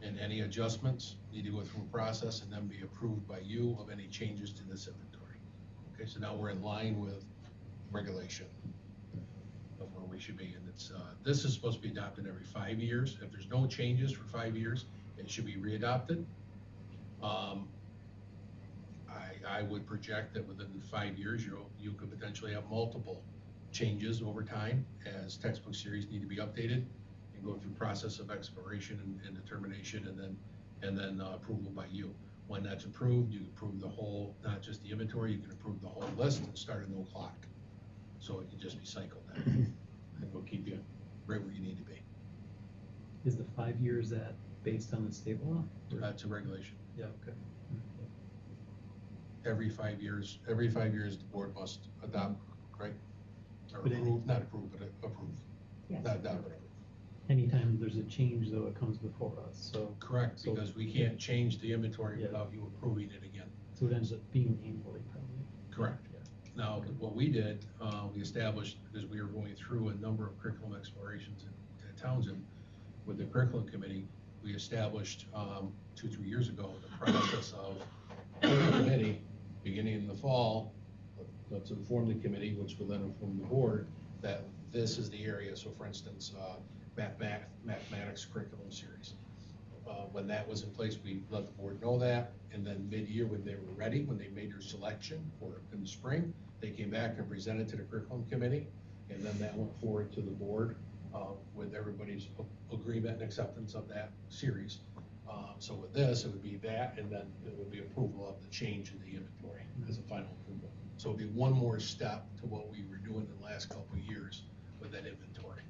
and any adjustments need to go through a process and then be approved by you of any changes to this inventory. Okay, so now we're in line with regulation of where we should be, and it's this is supposed to be adopted every 5 years. If there's no changes for 5 years, it should be readopted. I would project that within 5 years, you could potentially have multiple changes over time as textbook series need to be updated and go through process of exploration and determination, and then approval by you. When that's approved, you approve the whole, not just the inventory, you can approve the whole list and start a new clock. So it can just be cycled then, and we'll keep you right where you need to be. Is the 5 years that based on the state law? That's a regulation. Yeah, okay. Every 5 years, the board must adopt, right? Or But approve, not approve, but approve. Yes. Not adopt, but approve. Anytime there's a change, though, it comes before us, so. Correct, So- because we can't change the inventory Yeah. without you approving it again. So it ends up being annually probably. Correct. Now, what we did, we established, because we were going through a number of curriculum explorations at Townsend with the curriculum committee, we established 2-3 years ago the process of the committee, beginning in the fall, let's inform the committee, which will then inform the board, that this is the area. So for instance, mathematics curriculum series. When that was in place, we let the board know that, and then mid-year, when they were ready, when they made their selection for in the spring, they came back and presented to the curriculum committee, and then that went forward to the board with everybody's agreement and acceptance of that series. So with this, it would be that, and then it would be approval of the change in the inventory as a final approval. So it'd be one more step to what we were doing in the last couple of years with that inventory.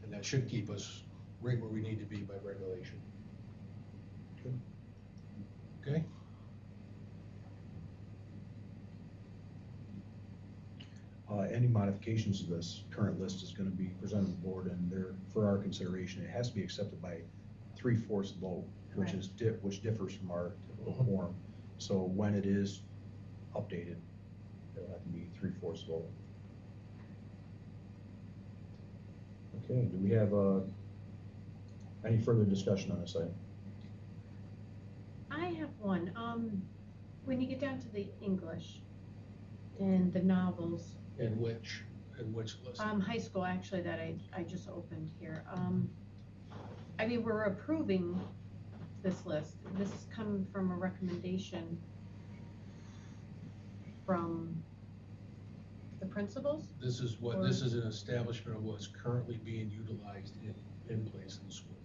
And that should keep us right where we need to be by regulation. Okay? Any modifications to this current list is gonna be presented to the board, and they're, for our consideration, it has to be accepted by 3/4 vote, which is, which differs from our typical quorum. So when it is updated, it'll have to be 3/4 vote. Okay, do we have, any further discussion on this item? I have one. When you get down to the English and the novels, And which list? high school actually that I just opened here. I mean, we're approving this list. This is coming from a recommendation from the principals? This is an establishment of what's currently being utilized in place in the school.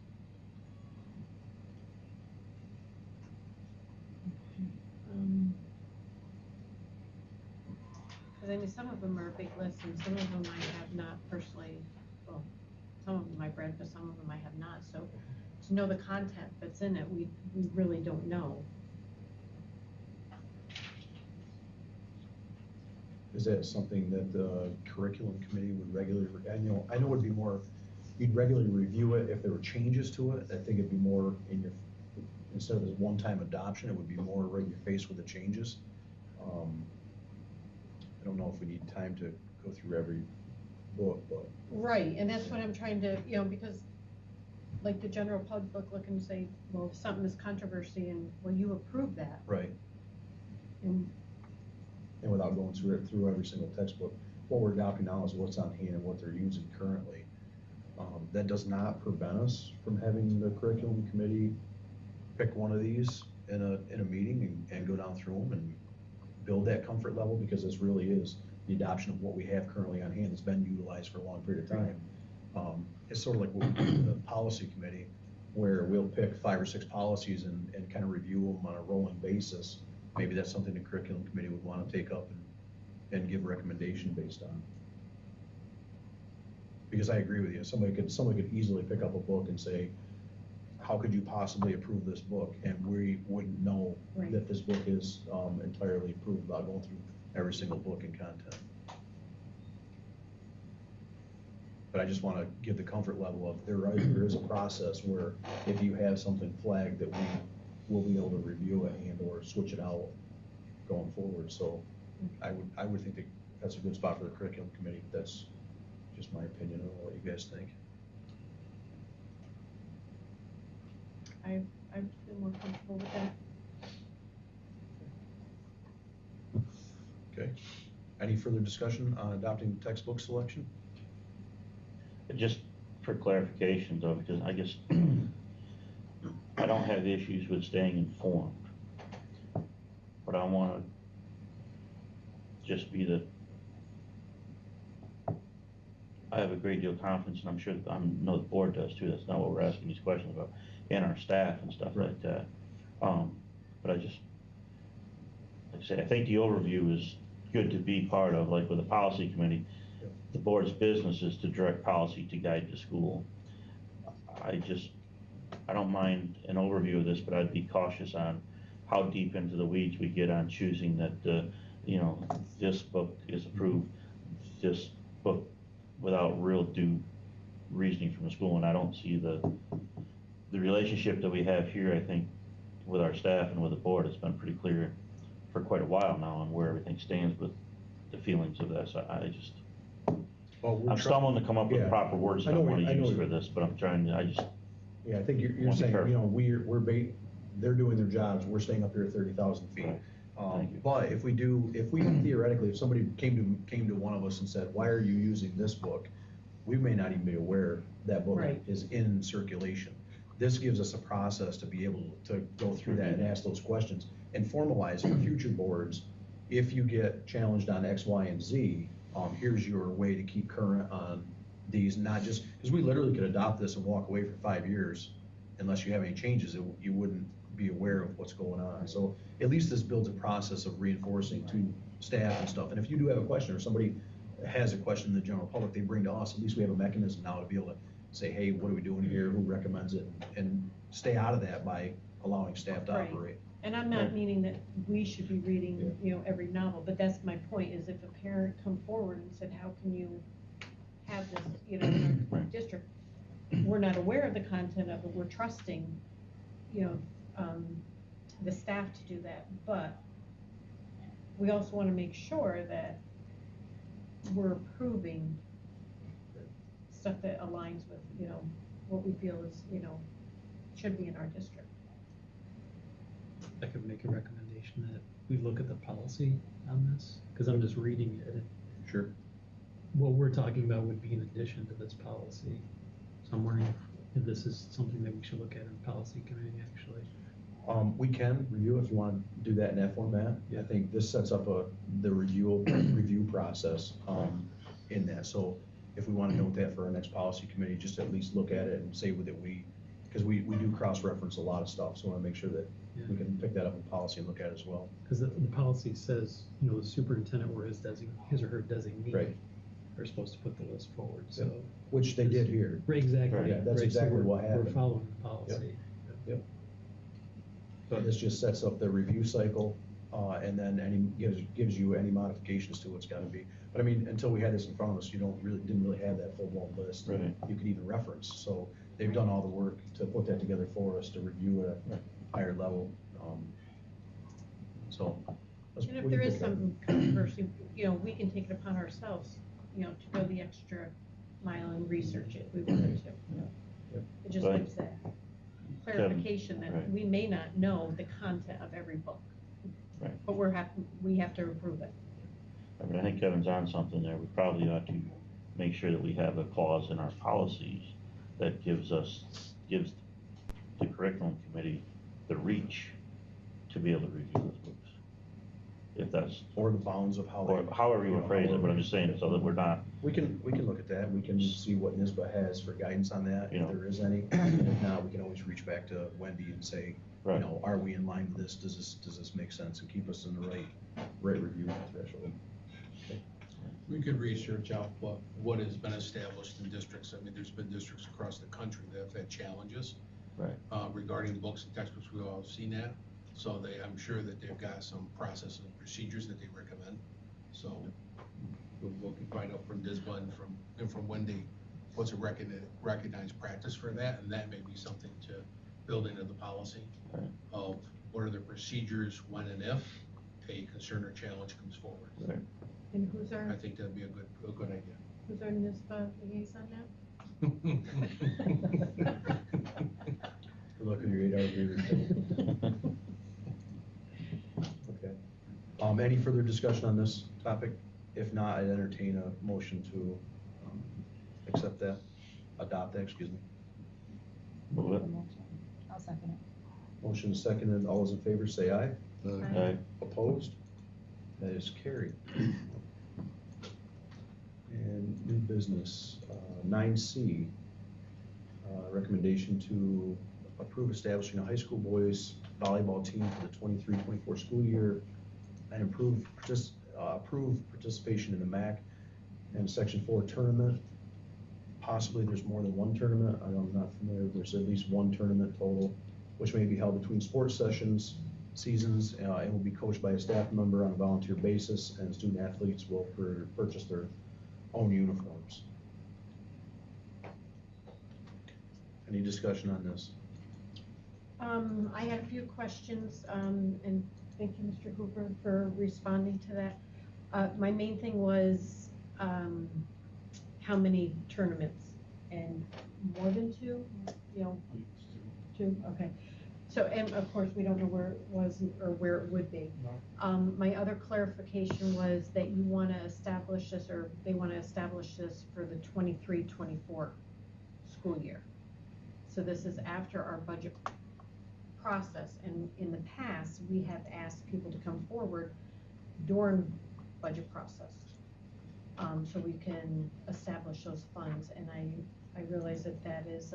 Because I mean, some of them are big lists and some of them I have not personally, well, some of them I've read, but some of them I have not. So to know the content that's in it, we really don't know. Is that something that the curriculum committee would regularly, I know it would be more, you'd regularly review it if there were changes to it. I think it'd be more in your, instead of this one-time adoption, it would be more right in your face with the changes. I don't know if we need time to go through every book, but. Right, and that's what I'm trying to, because like the general public look and say, well, if something is controversy and, well, you approve that. Right. And without going through every single textbook, what we're adopting now is what's on hand and what they're using currently. That does not prevent us from having the curriculum committee pick one of these in a meeting and go down through them and build that comfort level, because this really is the adoption of what we have currently on hand that's been utilized for a long period of time. It's sort of like what we do in the policy committee, where we'll pick 5 or 6 policies and kind of review them on a rolling basis. Maybe that's something the curriculum committee would want to take up and give a recommendation based on. Because I agree with you, somebody could easily pick up a book and say, how could you possibly approve this book? And we wouldn't know that this book is entirely approved without going through every single book and content. But I just want to give the comfort level of there is a process where if you have something flagged, that we'll be able to review it and or switch it out going forward. So I would think that that's a good spot for the curriculum committee. That's just my opinion. I don't know what you guys think. I feel more comfortable with that. Okay. Any further discussion on adopting textbook selection? Just for clarification though, because I guess I don't have issues with staying informed, but I want to just be I have a great deal of confidence, and I'm sure, I know the board does too, that's not what we're asking these questions about, in our staff and stuff like that. But I just, like I say, I think the overview is good to be part of, like with the policy committee. The board's business is to direct policy to guide the school. I don't mind an overview of this, but I'd be cautious on how deep into the weeds we get on choosing that, this book is approved, this book, without real due reasoning from the school. And I don't see the relationship that we have here, I think, with our staff and with the board has been pretty clear for quite a while now on where everything stands with the feelings of this. I just, Well, we're I'm stumbling to come up with yeah. proper words I I know don't what- wanna I know use what- for this, but I'm trying to, I just, Yeah, I think you're Wanna be saying, careful. you know, they're doing their jobs, we're staying up here at 30,000 feet. Right. Thank you. But if we theoretically, if somebody came to one of us and said, why are you using this book? We may not even be aware that book Right. is in circulation. This gives us a process to be able to go through that and ask those questions and formalize for future boards. If you get challenged on X, Y, and Z, here's your way to keep current on these, not just, because we literally could adopt this and walk away for 5 years. Unless you have any changes, you wouldn't be aware of what's going on. So at least this builds a process of reinforcing to staff and stuff. And if you do have a question or somebody has a question in the general public, they bring to us, at least we have a mechanism now to be able to say, hey, what are we doing here? Who recommends it? And stay out of that by allowing staff to Right. operate. And I'm not meaning that we should be reading, you know, every novel, but that's my point, is if a parent come forward and said, how can you have this, you know, in our district? We're not aware of the content of it, we're trusting, you know, the staff to do that, but we also wanna make sure that we're approving stuff that aligns with, you know, what we feel is, you know, should be in our district. I could make a recommendation that we look at the policy on this, because I'm just reading it, and Sure. what we're talking about would be in addition to this policy. So I'm wondering if this is something that we should look at in policy committee, actually. We can review if you want to do that in that format. I think this sets up the review process in that. So if we want to note that for our next policy committee, just at least look at it and say that because we do cross-reference a lot of stuff, so I want to make sure that we can pick that up in policy and look at it as well. Because the policy says, you know, the superintendent or his or her designee Right. are supposed to put the list forward, so. Which they did here. Right, exactly. Yeah, that's Right, so exactly we're- what happened. We're following the policy. Yep. So this just sets up the review cycle, and then gives you any modifications to what's gotta be. But I mean, until we had this in front of us, you didn't really have that full-blown list. Right. You could even reference, so they've done all the work to put that together for us to review at a higher level. So. And if we there can is pick that. some controversy, you know, we can take it upon ourselves, you know, to go the extra mile and research it, if we wanted to. Yep. It just Right. gives that clarification that Right. we may not know the content of every book. Right. But we have to approve it. I mean, I think Kevin's on something there. We probably ought to make sure that we have a clause in our policies that gives the curriculum committee the reach to be able to review those books. If that's, Or the bounds of how. or however you want to phrase it, but I'm just saying, so that we're not, We can look at that, we can see what NISBA has for guidance on that, You if know. there is any. If not, we can always reach back to Wendy and say, you Right. know, are we in line with this, does this make sense, and keep us in the right review threshold. We could research out what has been established in districts. I mean, there's been districts across the country that have had challenges right, regarding books and textbooks. We've all seen that. So I'm sure that they've got some process and procedures that they recommend. So we'll find out from DISBA and from Wendy, what's a recognized practice for that, and that may be something to build into the policy right, of what are the procedures when and if a concern or challenge comes forward. right. And who's I our, think that'd be a good idea. who's our NISBA liaison now? Good luck with your 8-hour agreement. Okay. Any further discussion on this topic? If not, I'd entertain a motion to accept that, adopt that, excuse me. Move it. I'll second it. Motion is seconded, all those in favor say aye. Aye. Opposed? That is carried. And new business, 9C, recommendation to approve establishing a high school boys volleyball team for the 23-24 school year and approve participation in the MAC and Section 4 tournament. Possibly there's more than one tournament, I'm not familiar, there's at least one tournament total, which may be held between sports seasons, and will be coached by a staff member on a volunteer basis, and student athletes will purchase their own uniforms. Any discussion on this? I had a few questions, and Thank you, Mr. Hoover, for responding to that. My main thing was, how many tournaments? And more than two, you know, two, okay. So, and of course, we don't know where it was or where it would be. My other clarification was that you want to establish this, or they want to establish this for the 23-24 school year. So this is after our budget process, and in the past, we have asked people to come forward during budget process. So we can establish those funds, and I realize that that is,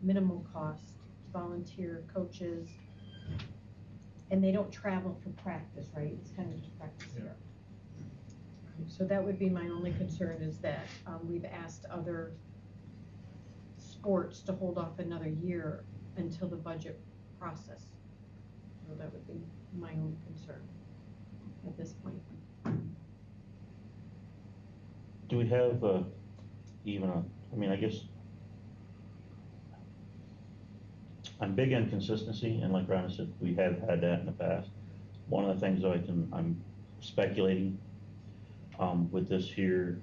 minimal cost, volunteer coaches, and they don't travel for practice, right? It's kind of just practice here. So that would be my only concern, is that, we've asked other sports to hold off another year until the budget process. So that would be my only concern at this point. Do we have, even a, I mean, I guess, I'm big on consistency, and like Rhonda said, we have had that in the past. One of the things though I'm speculating, with this here,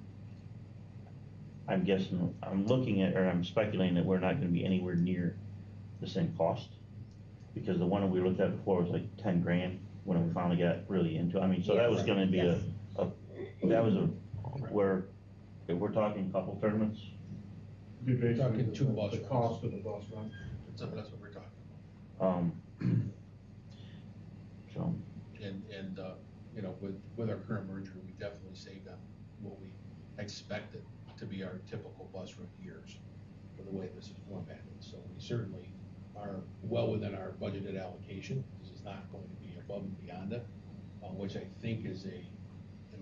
I'm guessing, I'm looking at, or I'm speculating that we're not gonna be anywhere near the same cost. Because the one that we looked at before was like 10 grand when we finally got really into it. I mean, so that was gonna be where, if we're talking a couple tournaments. Be basically Talking two bus the runs. cost of the bus run. That's what we're talking So, And, you know, with our current merger, we definitely saved on what we expected to be our typical bus run years for the way this is formatted. So we certainly are well within our budgeted allocation. This is not going to be above and beyond it, which I think is in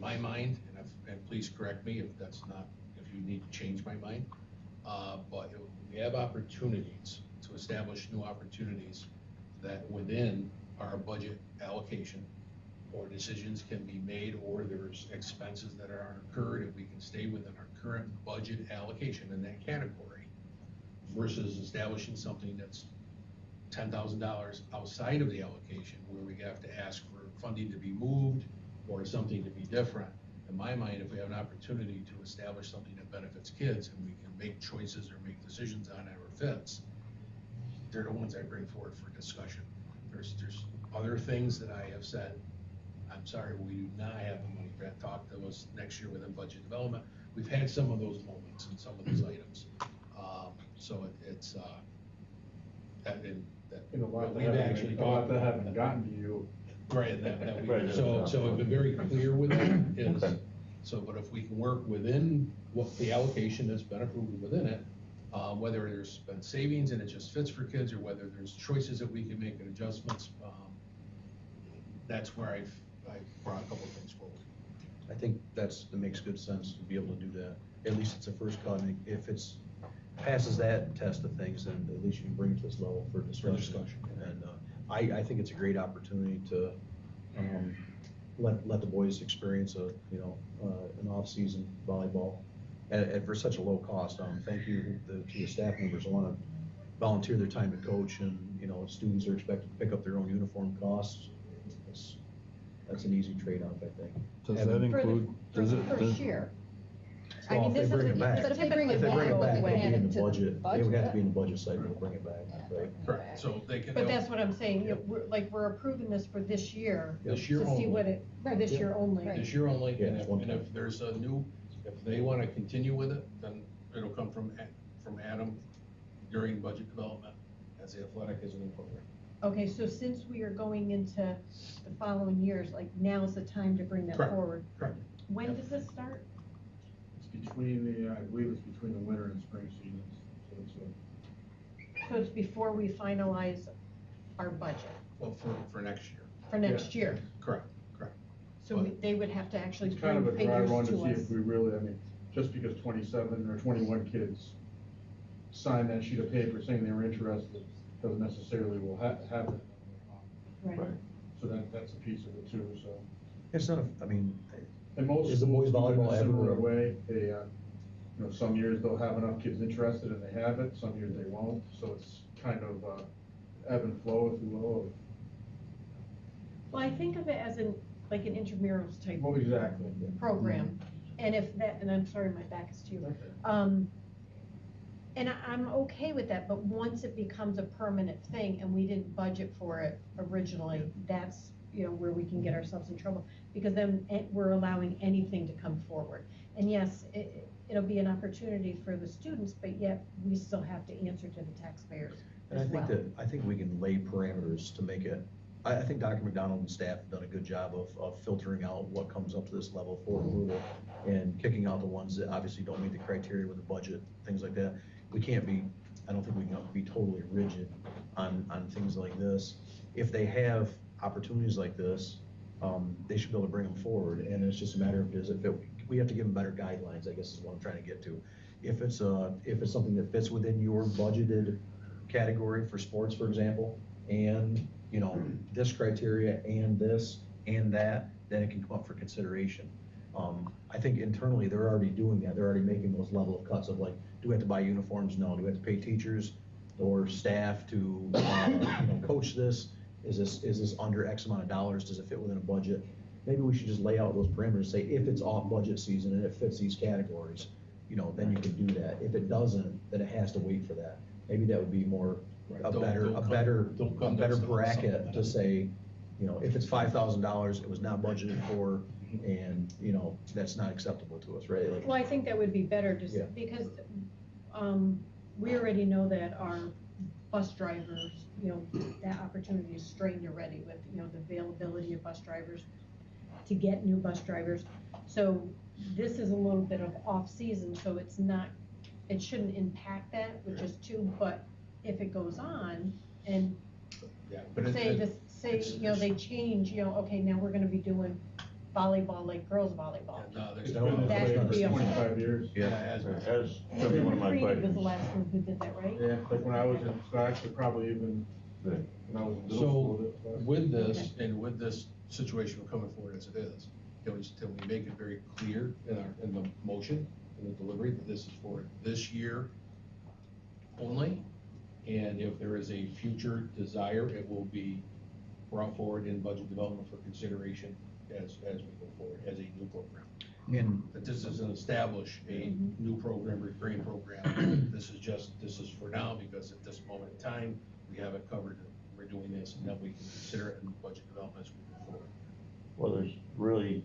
my mind, and please correct me if that's not, if you need to change my mind, but we have opportunities to establish new opportunities that within our budget allocation, or decisions can be made, or there's expenses that are incurred, and we can stay within our current budget allocation in that category, versus establishing something that's $10,000 outside of the allocation, where we have to ask for funding to be moved or something to be different. In my mind, if we have an opportunity to establish something that benefits kids, and we can make choices or make decisions on it or fits, they're the ones I bring forward for discussion. There's other things that I have said, I'm sorry, we do not have the money. Brad talked to us next year within budget development. We've had some of those moments in some of these items. So it's, In a lot we've actually talked that about haven't gotten to you. Right, that we, Right. so I've been very clear with that, is, Okay. so, but if we can work within what the allocation that's been approved within it, whether there's been savings and it just fits for kids, or whether there's choices that we can make and adjustments, that's where I've brought a couple of things forward. I think that makes good sense to be able to do that. At least it's a first cut, and if it's passes that test of things, then at least you can bring it to this level for discussion. And I think it's a great opportunity to let the boys experience an off-season volleyball for such a low cost. Thank you to the staff members who want to volunteer their time to coach, and students are expected to pick up their own uniform costs. That's an easy trade-off, I think. Does that include, For does the it, first year. I Well, mean, if this they bring is it back. But if they bring it If they bring it back, back, they it'll would be add in it the to the budget. It would have to budget. be in the budget cycle to bring it back, right? Correct, so they can. But that's what I'm saying, we're approving this for this year. This year To see only. what it, for this year only. This year only, Yeah, and it's if, one and time. if there's a new, if they want to continue with it, then it'll come from Adam during budget development as the athletic is an program. Okay, so since we are going into the following years, like now's the time to bring that Correct. forward. Correct. When Yep. does this start? It's between I believe it's between the winter and spring seasons, so it's So it's before we finalize our budget Well, for next year. for next year. Correct, correct. So they would have to actually it's kind of bring a dry figures run to to see us. if we really, I mean, just because 27 or 21 kids signed that sheet of paper saying they were interested, doesn't necessarily will have it. Right. So that's a piece of it too, so. It's not, And most Is the boys schools do it in volleyball a ever similar a- way. They, some years they'll have enough kids interested and they have it, some years they won't. So it's kind of ebb and flow, if you will. Well, I think of it as like an intramurals type Well, exactly. program. And if that, and I'm sorry, my back is to you. Okay. And I'm okay with that, but once it becomes a permanent thing and we didn't budget for it originally, that's, where we can get ourselves in trouble. Because then we're allowing anything to come forward. And yes, it'll be an opportunity for the students, but yet we still have to answer to the taxpayers And as well. I think we can lay parameters to make it, I think Dr. McDonald and staff have done a good job of filtering out what comes up to this level for approval and kicking out the ones that obviously don't meet the criteria with the budget, things like that. We can't be, I don't think we can be totally rigid on things like this. If they have opportunities like this, they should be able to bring them forward, and it's just a matter of, we have to give them better guidelines, I guess is what I'm trying to get to. If it's something that fits within your budgeted category for sports, for example, and, this criteria and this and that, then it can come up for consideration. I think internally, they're already doing that. They're already making those level of cuts of like, do we have to buy uniforms? No. Do we have to pay teachers or staff to, coach this? Is this under X amount of dollars? Does it fit within a budget? Maybe we should just lay out those parameters, say if it's off budget season and it fits these categories, then you can do that. If it doesn't, then it has to wait for that. Maybe that would be more, a better bracket to say, if it's $5,000, it was not budgeted for, and, that's not acceptable to us, right? Like, Well, I think that would be better just Yeah. because, we already know that our bus drivers, that opportunity is strained already with, the availability of bus drivers to get new bus drivers. So this is a little bit of off-season, so it shouldn't impact that with just two, but if it goes on and Yeah, but say, they change, okay, now we're gonna be doing volleyball like girls volleyball. It's been That this could way be for a- 25 years. Yeah, as That'd be one of my Creed was questions. the last one who did that, right? Yeah, like when I was in, so actually probably even when I was in middle school. So with this, and with this situation coming forward as it is, can we make it very clear in the motion, in the delivery, that this is for this year only? And if there is a future desire, it will be brought forward in budget development for consideration as we go forward as a new program. And That this doesn't establish a new program, recurring program. This is for now, because at this moment in time, we have it covered, and we're doing this, and then we can consider it in budget development as we move forward. Well, there's really,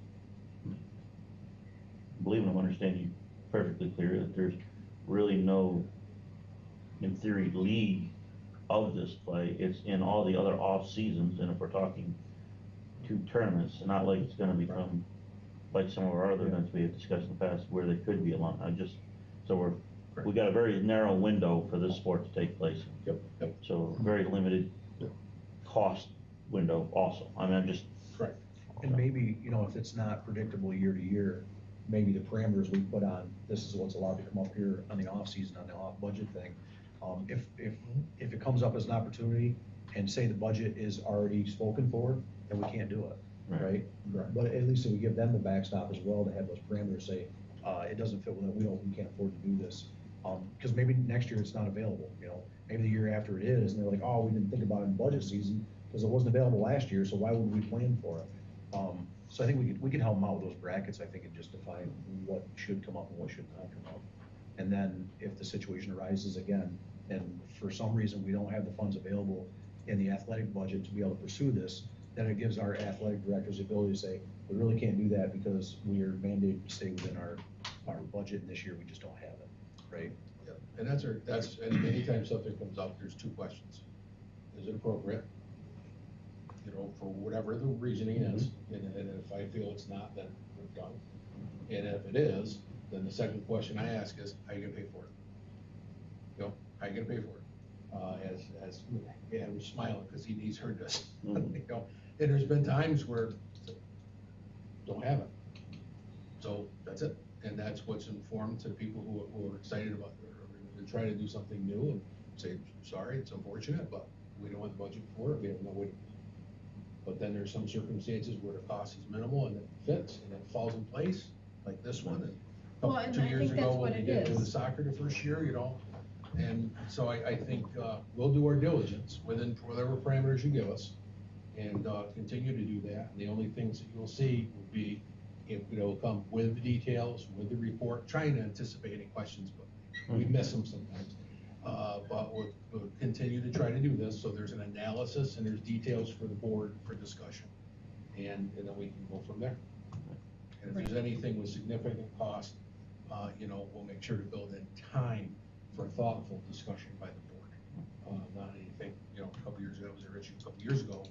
I believe I'm understanding you perfectly clear, that there's really no, in theory, league of this play. It's in all the other off seasons, and if we're talking two tournaments, not like it's gonna become like some of our other events we have discussed in the past, where they could be alumni. We got a very narrow window for this sport to take place. Yep. So very limited cost window also. I mean, I'm just. Correct. And maybe, if it's not predictable year to year, maybe the parameters we put on, this is what's allowed to come up here on the off season, on the off budget thing. If it comes up as an opportunity and say the budget is already spoken for, then we can't do it, right? But at least if we give them the backstop as well to have those parameters say, it doesn't fit with it, we can't afford to do this. Cause maybe next year it's not available, maybe the year after it is, and they're like, oh, we didn't think about it in budget season, cause it wasn't available last year, so why would we plan for it? So I think we can help them out with those brackets, I think, and just define what should come up and what should not come up. And then if the situation arises again, and for some reason we don't have the funds available in the athletic budget to be able to pursue this, then it gives our athletic directors the ability to say, we really can't do that because we are mandated to stay within our budget, and this year we just don't have it, right? Yeah. And and anytime something comes up, there's two questions. Is it appropriate? For whatever the reasoning is, and if I feel it's not, then we're done. And if it is, then the second question I ask is, how are you gonna pay for it? How are you gonna pay for it? He was smiling because he's heard this. And there's been times where don't have it. So that's it. And that's what's informed to people who are excited about it, or to try to do something new and say, sorry, it's unfortunate, but we don't have the budget for it. We have no way. But then there's some circumstances where the cost is minimal and it fits and it falls in place, like this one. And Well, and 2 I years think that's ago, what when it we did is. the soccer the first year, And so I think we'll do our diligence within whatever parameters you give us. and continue to do that. And the only things that you'll see will be, it'll come with the details, with the report, trying to anticipate any questions, but we miss them sometimes. But we'll continue to try to do this, so there's an analysis and there's details for the board for discussion. And then we can go from there. And if there's anything with significant cost, we'll make sure to build in time for thoughtful discussion by the board. Not anything, a couple years ago, was our issue, a couple years ago,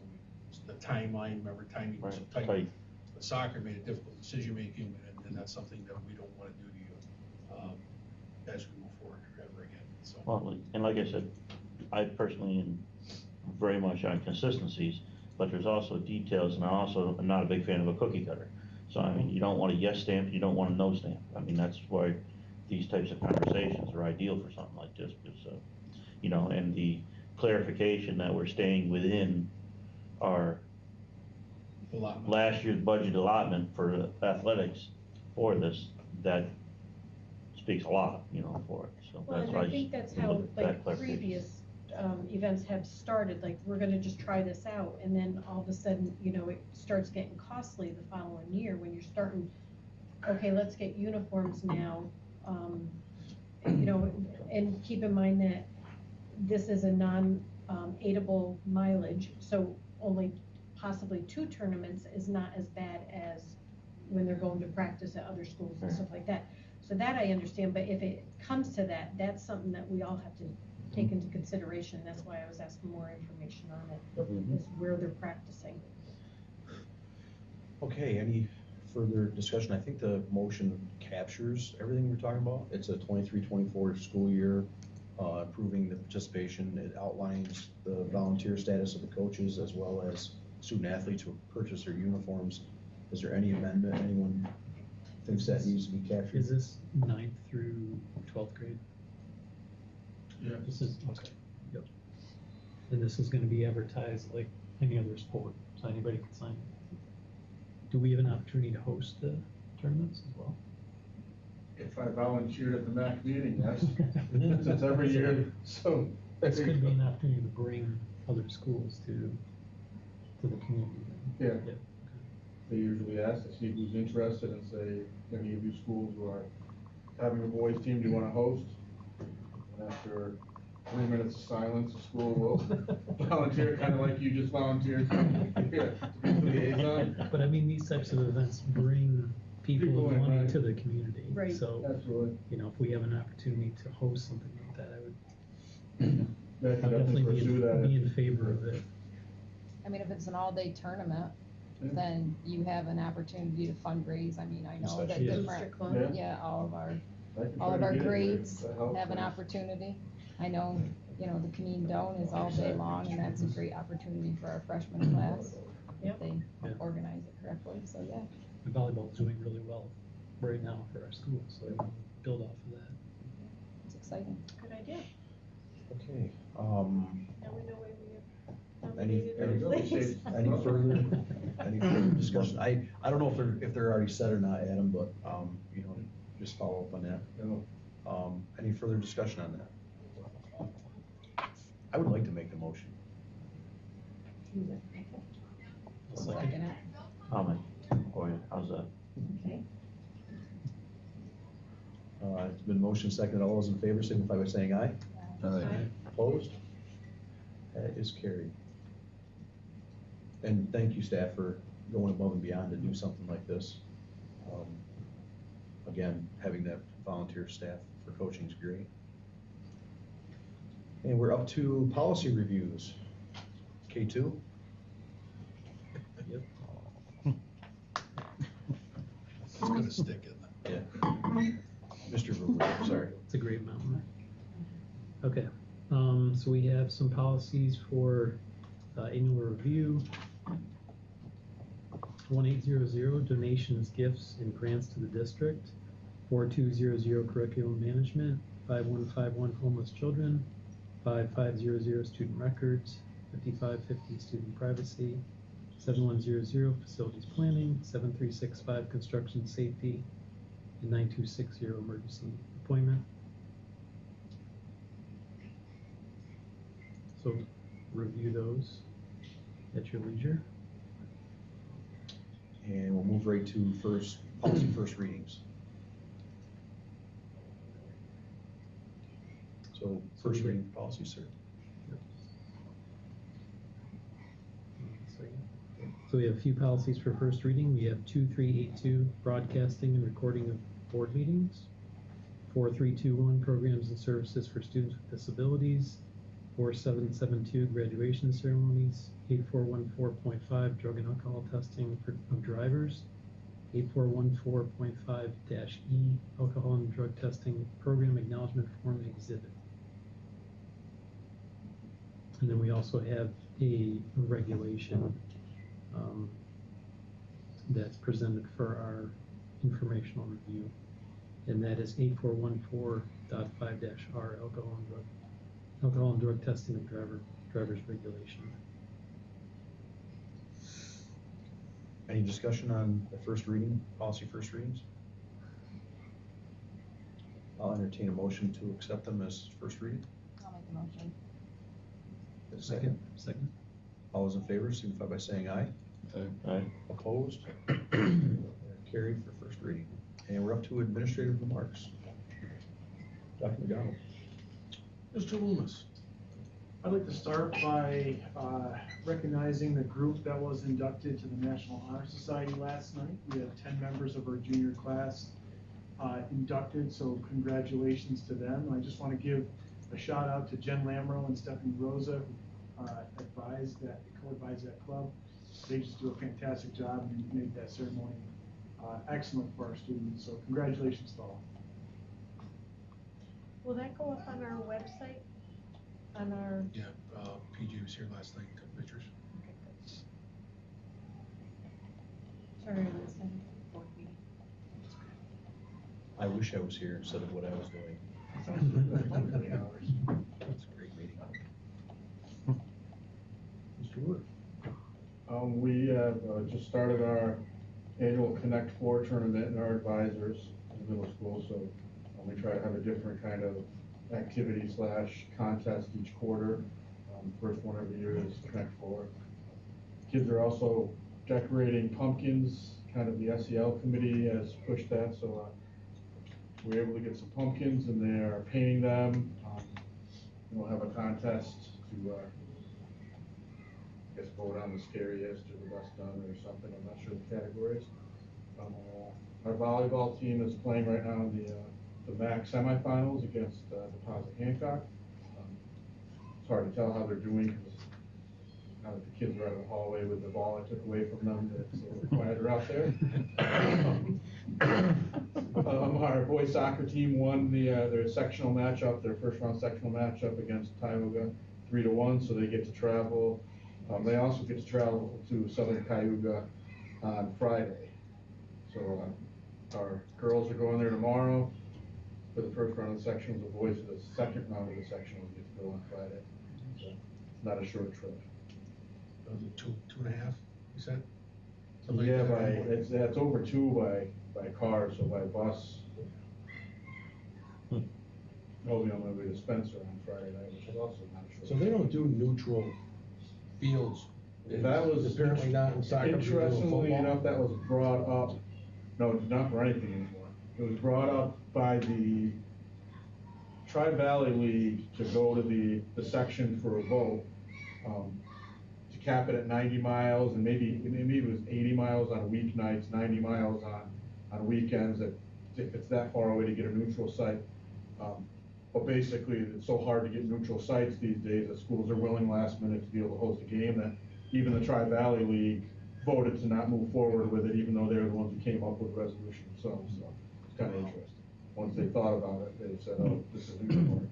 the timeline, remember, timing was so tight. But soccer made a difficult decision-making, and that's something that we don't want to do to you as we move forward ever again, so. Well, and like I said, I personally am very much on consistencies, but there's also details, and I also am not a big fan of a cookie cutter. So, I mean, you don't want a yes stamp, you don't want a no stamp. I mean, that's why these types of conversations are ideal for something like this, because, and the clarification that we're staying within our last year's budget allotment for athletics for this, that speaks a lot, for it, so Well, that's and why. I think that's how, like, previous events have started, like, we're gonna just try this out, and then all of a sudden, it starts getting costly the following year, when you're starting, okay, let's get uniforms now, and keep in mind that this is a non-aidable mileage, so only possibly 2 tournaments is not as bad as when they're going to practice at other schools and stuff like that. So that I understand, but if it comes to that, that's something that we all have to take into consideration. That's why I was asking more information on it, is where they're practicing. Okay, any further discussion? I think the motion captures everything we're talking about. It's a 23-24 school year, improving the participation. It outlines the volunteer status of the coaches as well as student athletes who purchase their uniforms. Is there any amendment anyone thinks that needs to be captured? Is this 9th through 12th grade? Yeah. This is, okay, yep. And this is gonna be advertised like any other sport, so anybody can sign it. Do we have an opportunity to host the tournaments as well? If I volunteered at the MAC meeting, yes, since every year, so. This could be an opportunity to bring other schools to the community. Yeah. Yeah. They usually ask to see who's interested and say, any of you schools who are having a boys team, do you want to host? And after 3 minutes of silence, the school will volunteer, kind of like you just volunteered to be the liaison. But I mean, these types of events bring people in, money right. to the community. Right. So, Absolutely. if we have an opportunity to host something like that, I would Yeah, I'd definitely pursue that. be in favor of it. I mean, if it's an all-day tournament, Yeah. then you have an opportunity to fundraise. I mean, I know that Especially different, Club. yeah, all of I can our try to get it, grades that helps, have an yeah. opportunity. I know, the Community Dome is all day long, and that's a great opportunity for our freshman class, if Yep. they Yeah. organize it correctly, so yeah. And volleyball is doing really well right now for our school, so I want to build off of that. It's exciting. Good idea. Okay, Now we know why we have Any- nominated There we go, we things. saved- any further discussion? I don't know if they're already said or not, Adam, but, just follow up on that. Yeah. Any further discussion on that? I would like to make the motion. I'll second. Second it. I'll make, for you, how's that? Okay. It's been motion second. All those in favor signify by saying aye. Aye. Opposed? That is carried. And thank you, staff, for going above and beyond to do something like this. Again, having that volunteer staff for coaching is great. And we're up to policy reviews. K2? Yep. It's gonna stick in there. Yeah. Mr. Ruler, sorry. It's a great mountain. Okay, so we have some policies for annual review. 1800 donations, gifts, and grants to the district. 4200 curriculum management. 5151 homeless children. 5500 student records. 5550 student privacy. 7100 facilities planning. 7365 construction safety. And 9260 emergency appointment. So review those. at your leisure. And we'll move right to policy first readings. So first reading policy, sir. So we have a few policies for first reading. We have 2382, broadcasting and recording of board meetings. 4321, programs and services for students with disabilities. 4772, graduation ceremonies. 8414.5, drug and alcohol testing of drivers. 8414.5-E, alcohol and drug testing program acknowledgement form exhibit. And then we also have a regulation that's presented for our informational review, and that is 8414.5-R, alcohol and drug testing of driver's regulation. Any discussion on the first reading, policy first readings? I'll entertain a motion to accept them as first reading. I'll make the motion. A second? Second. All those in favor signify by saying aye. Aye. Opposed? They're carried for first reading. And we're up to administrative remarks. Dr. McDonald. Mr. Loomis. I'd like to start by recognizing the group that was inducted to the National Honor Society last night. We had 10 members of our junior class inducted, so congratulations to them. I just want to give a shout out to Jen Lamro and Stephanie Rosa, who co-advise that club. They just do a fantastic job and make that ceremony excellent for our students, so congratulations to all. Will that go up on our website? On our? Yeah, PJ was here last night, took pictures. Okay, good. Sorry, I listened to the board meeting. I wish I was here instead of what I was doing. That's a great meeting. Mr. Wood. We have just started our annual Connect Four tournament and our advisors in the middle school, so we try to have a different kind of activity / contest each quarter. First one every year is Connect Four. Kids are also decorating pumpkins, kind of the SEL committee has pushed that, so we're able to get some pumpkins and they are painting them. We'll have a contest to I guess vote on the scariest or the best done or something. I'm not sure the categories. Our volleyball team is playing right now in the MAC semifinals against Deposit Hancock. It's hard to tell how they're doing because now that the kids are out of the hallway with the ball I took away from them, it's a little quieter out there. Our boys soccer team won their sectional matchup, their first round sectional matchup against Tioga 3-1, so they get to travel. They also get to travel to Southern Cayuga on Friday. So our girls are going there tomorrow for the first round of the sectionals. The boys for the second round of the sectionals get to go on Friday. So it's not a short trip. Two and a half, you said? Yeah, it's over 2 by car, so by bus. We'll be on my way to Spencer on Friday night, which is also not a short So trip. they don't do neutral fields? That was apparently not in soccer. Interestingly enough, that was brought up, no, it's not for anything anymore. It was brought up by the Tri-Valley League to go to the section for a vote, to cap it at 90 miles, and maybe it was 80 miles on weeknights, 90 miles on weekends, if it's that far away to get a neutral site. But basically, it's so hard to get neutral sites these days that schools are willing last minute to be able to host a game that even the Tri-Valley League voted to not move forward with it, even though they're the ones who came up with the resolution themselves. So it's kind of interesting. Once they thought about it, they said, oh, this isn't going to work.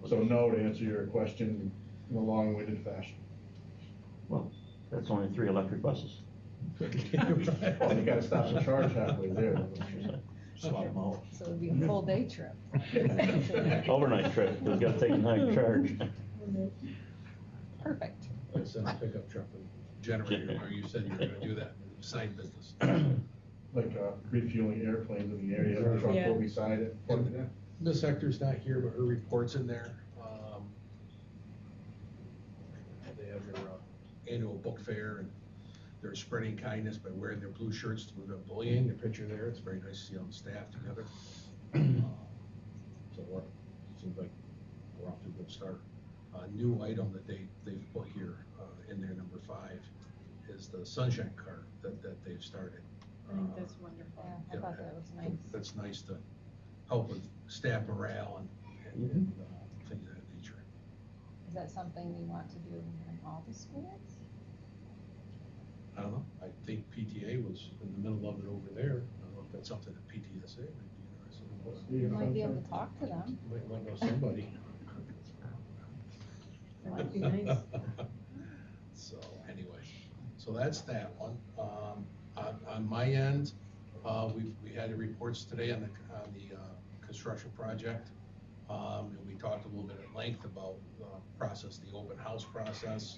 So no, to answer your question in a long-winded fashion. Well, that's only 3 electric buses. Well, you got to stop and charge halfway there. Swap them out. So it'd be a full day trip. Overnight trip, we've got to take a night charge. Perfect. Send a pickup truck and generator, or you said you were gonna do that, side business. Like refueling airplanes in the area, the truck Yeah. will beside it. And Ms. Hector's not here, but her report's in there. They have annual book fair, and they're spreading kindness by wearing their blue shirts to prevent bullying. The picture there, it's very nice to see all the staff together. So seems like we're off to a good start. A new item that they've put here in their number 5 is the sunshine cart that they've started. I think that's wonderful. Yeah, I thought that was nice. That's nice to help with staff morale and things of that nature. Is that something we want to do in all the schools? I don't know. I think PTA was in the middle of it over there. I don't know if that's something that PTSA might be interested in. You might be able to talk to them. Might know somebody. That would be nice. So anyway, so that's that one. On my end, we had the reports today on the construction project. And we talked a little bit at length about the open house process,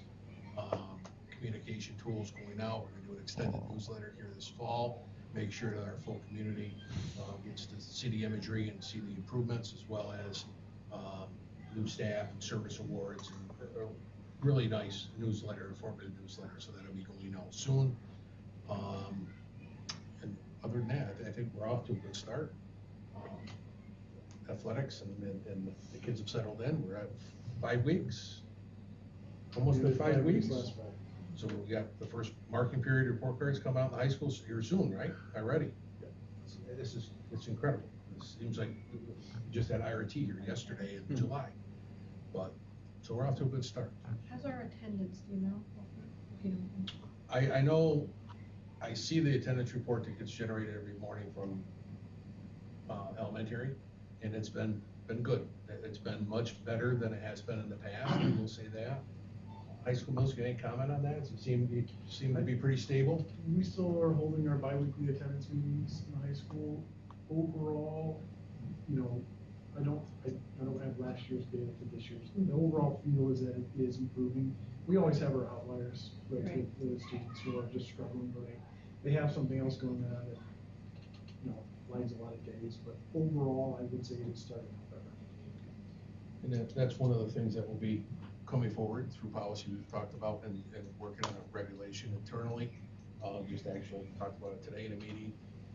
communication tools going out. We're gonna do an extended newsletter here this fall. Make sure that our full community gets to see the imagery and see the improvements, as well as new staff and service awards, and a really nice newsletter, informative newsletter, so that'll be going out soon. And other than that, I think we're off to a good start. Athletics and the kids have settled in. We're at 5 weeks, almost at 5 weeks. Last Friday. So we got the first marking period report cards coming out in the high schools here soon, right? Already. It's incredible. It seems like we just had IRT here yesterday in July. But, so we're off to a good start. How's our attendance, do you know? If you don't- I know, I see the attendance report that gets generated every morning from elementary, and it's been good. It's been much better than it has been in the past, I will say that. High school, Mills, any comment on that? Does it seem to be pretty stable? We still are holding our biweekly attendance meetings in high school. Overall, you know, I don't have last year's data for this year's. The overall feel is that it is improving. We always have our outliers, right, with the students who are just struggling, or they have something else going on that, you know, lags a lot of days, but overall, I would say it's starting out better. And that's one of the things that will be coming forward through policy we've talked about, and working on a regulation internally. Just actually talked about it today in a meeting,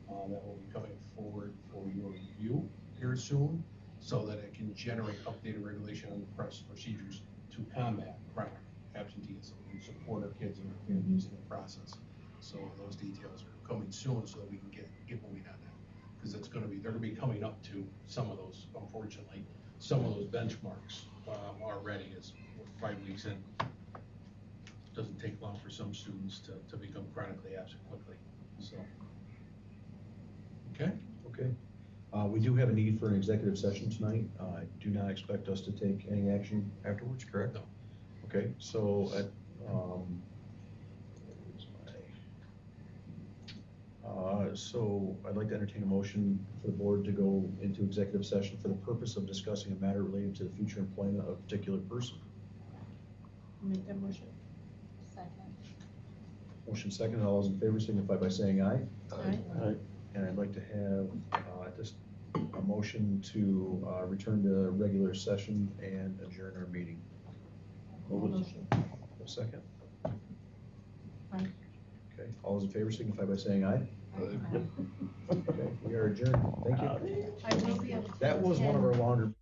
that will be coming forward for your review here soon, so that it can generate updated regulation on the procedures to combat chronic absenteeism and support our kids and our families in the process. So those details are coming soon, so that we can get moving on that. Because they're gonna be coming up to some of those, unfortunately, some of those benchmarks already, as 5 weeks in. Doesn't take long for some students to become chronically absent quickly, so. Okay? Okay. We do have a need for an executive session tonight. I do not expect us to take any action afterwards, correct? No. Okay, so so I'd like to entertain a motion for the board to go into executive session for the purpose of discussing a matter relating to the future employment of a particular person. Make that motion. Second. Motion second, all those in favor signify by saying aye. Aye. And I'd like to have just a motion to return to regular session and adjourn our meeting. Motion. A second? Aye. Okay, all those in favor signify by saying aye. Aye. Okay, we are adjourned. Thank you. I will be able to. That was one of our longer.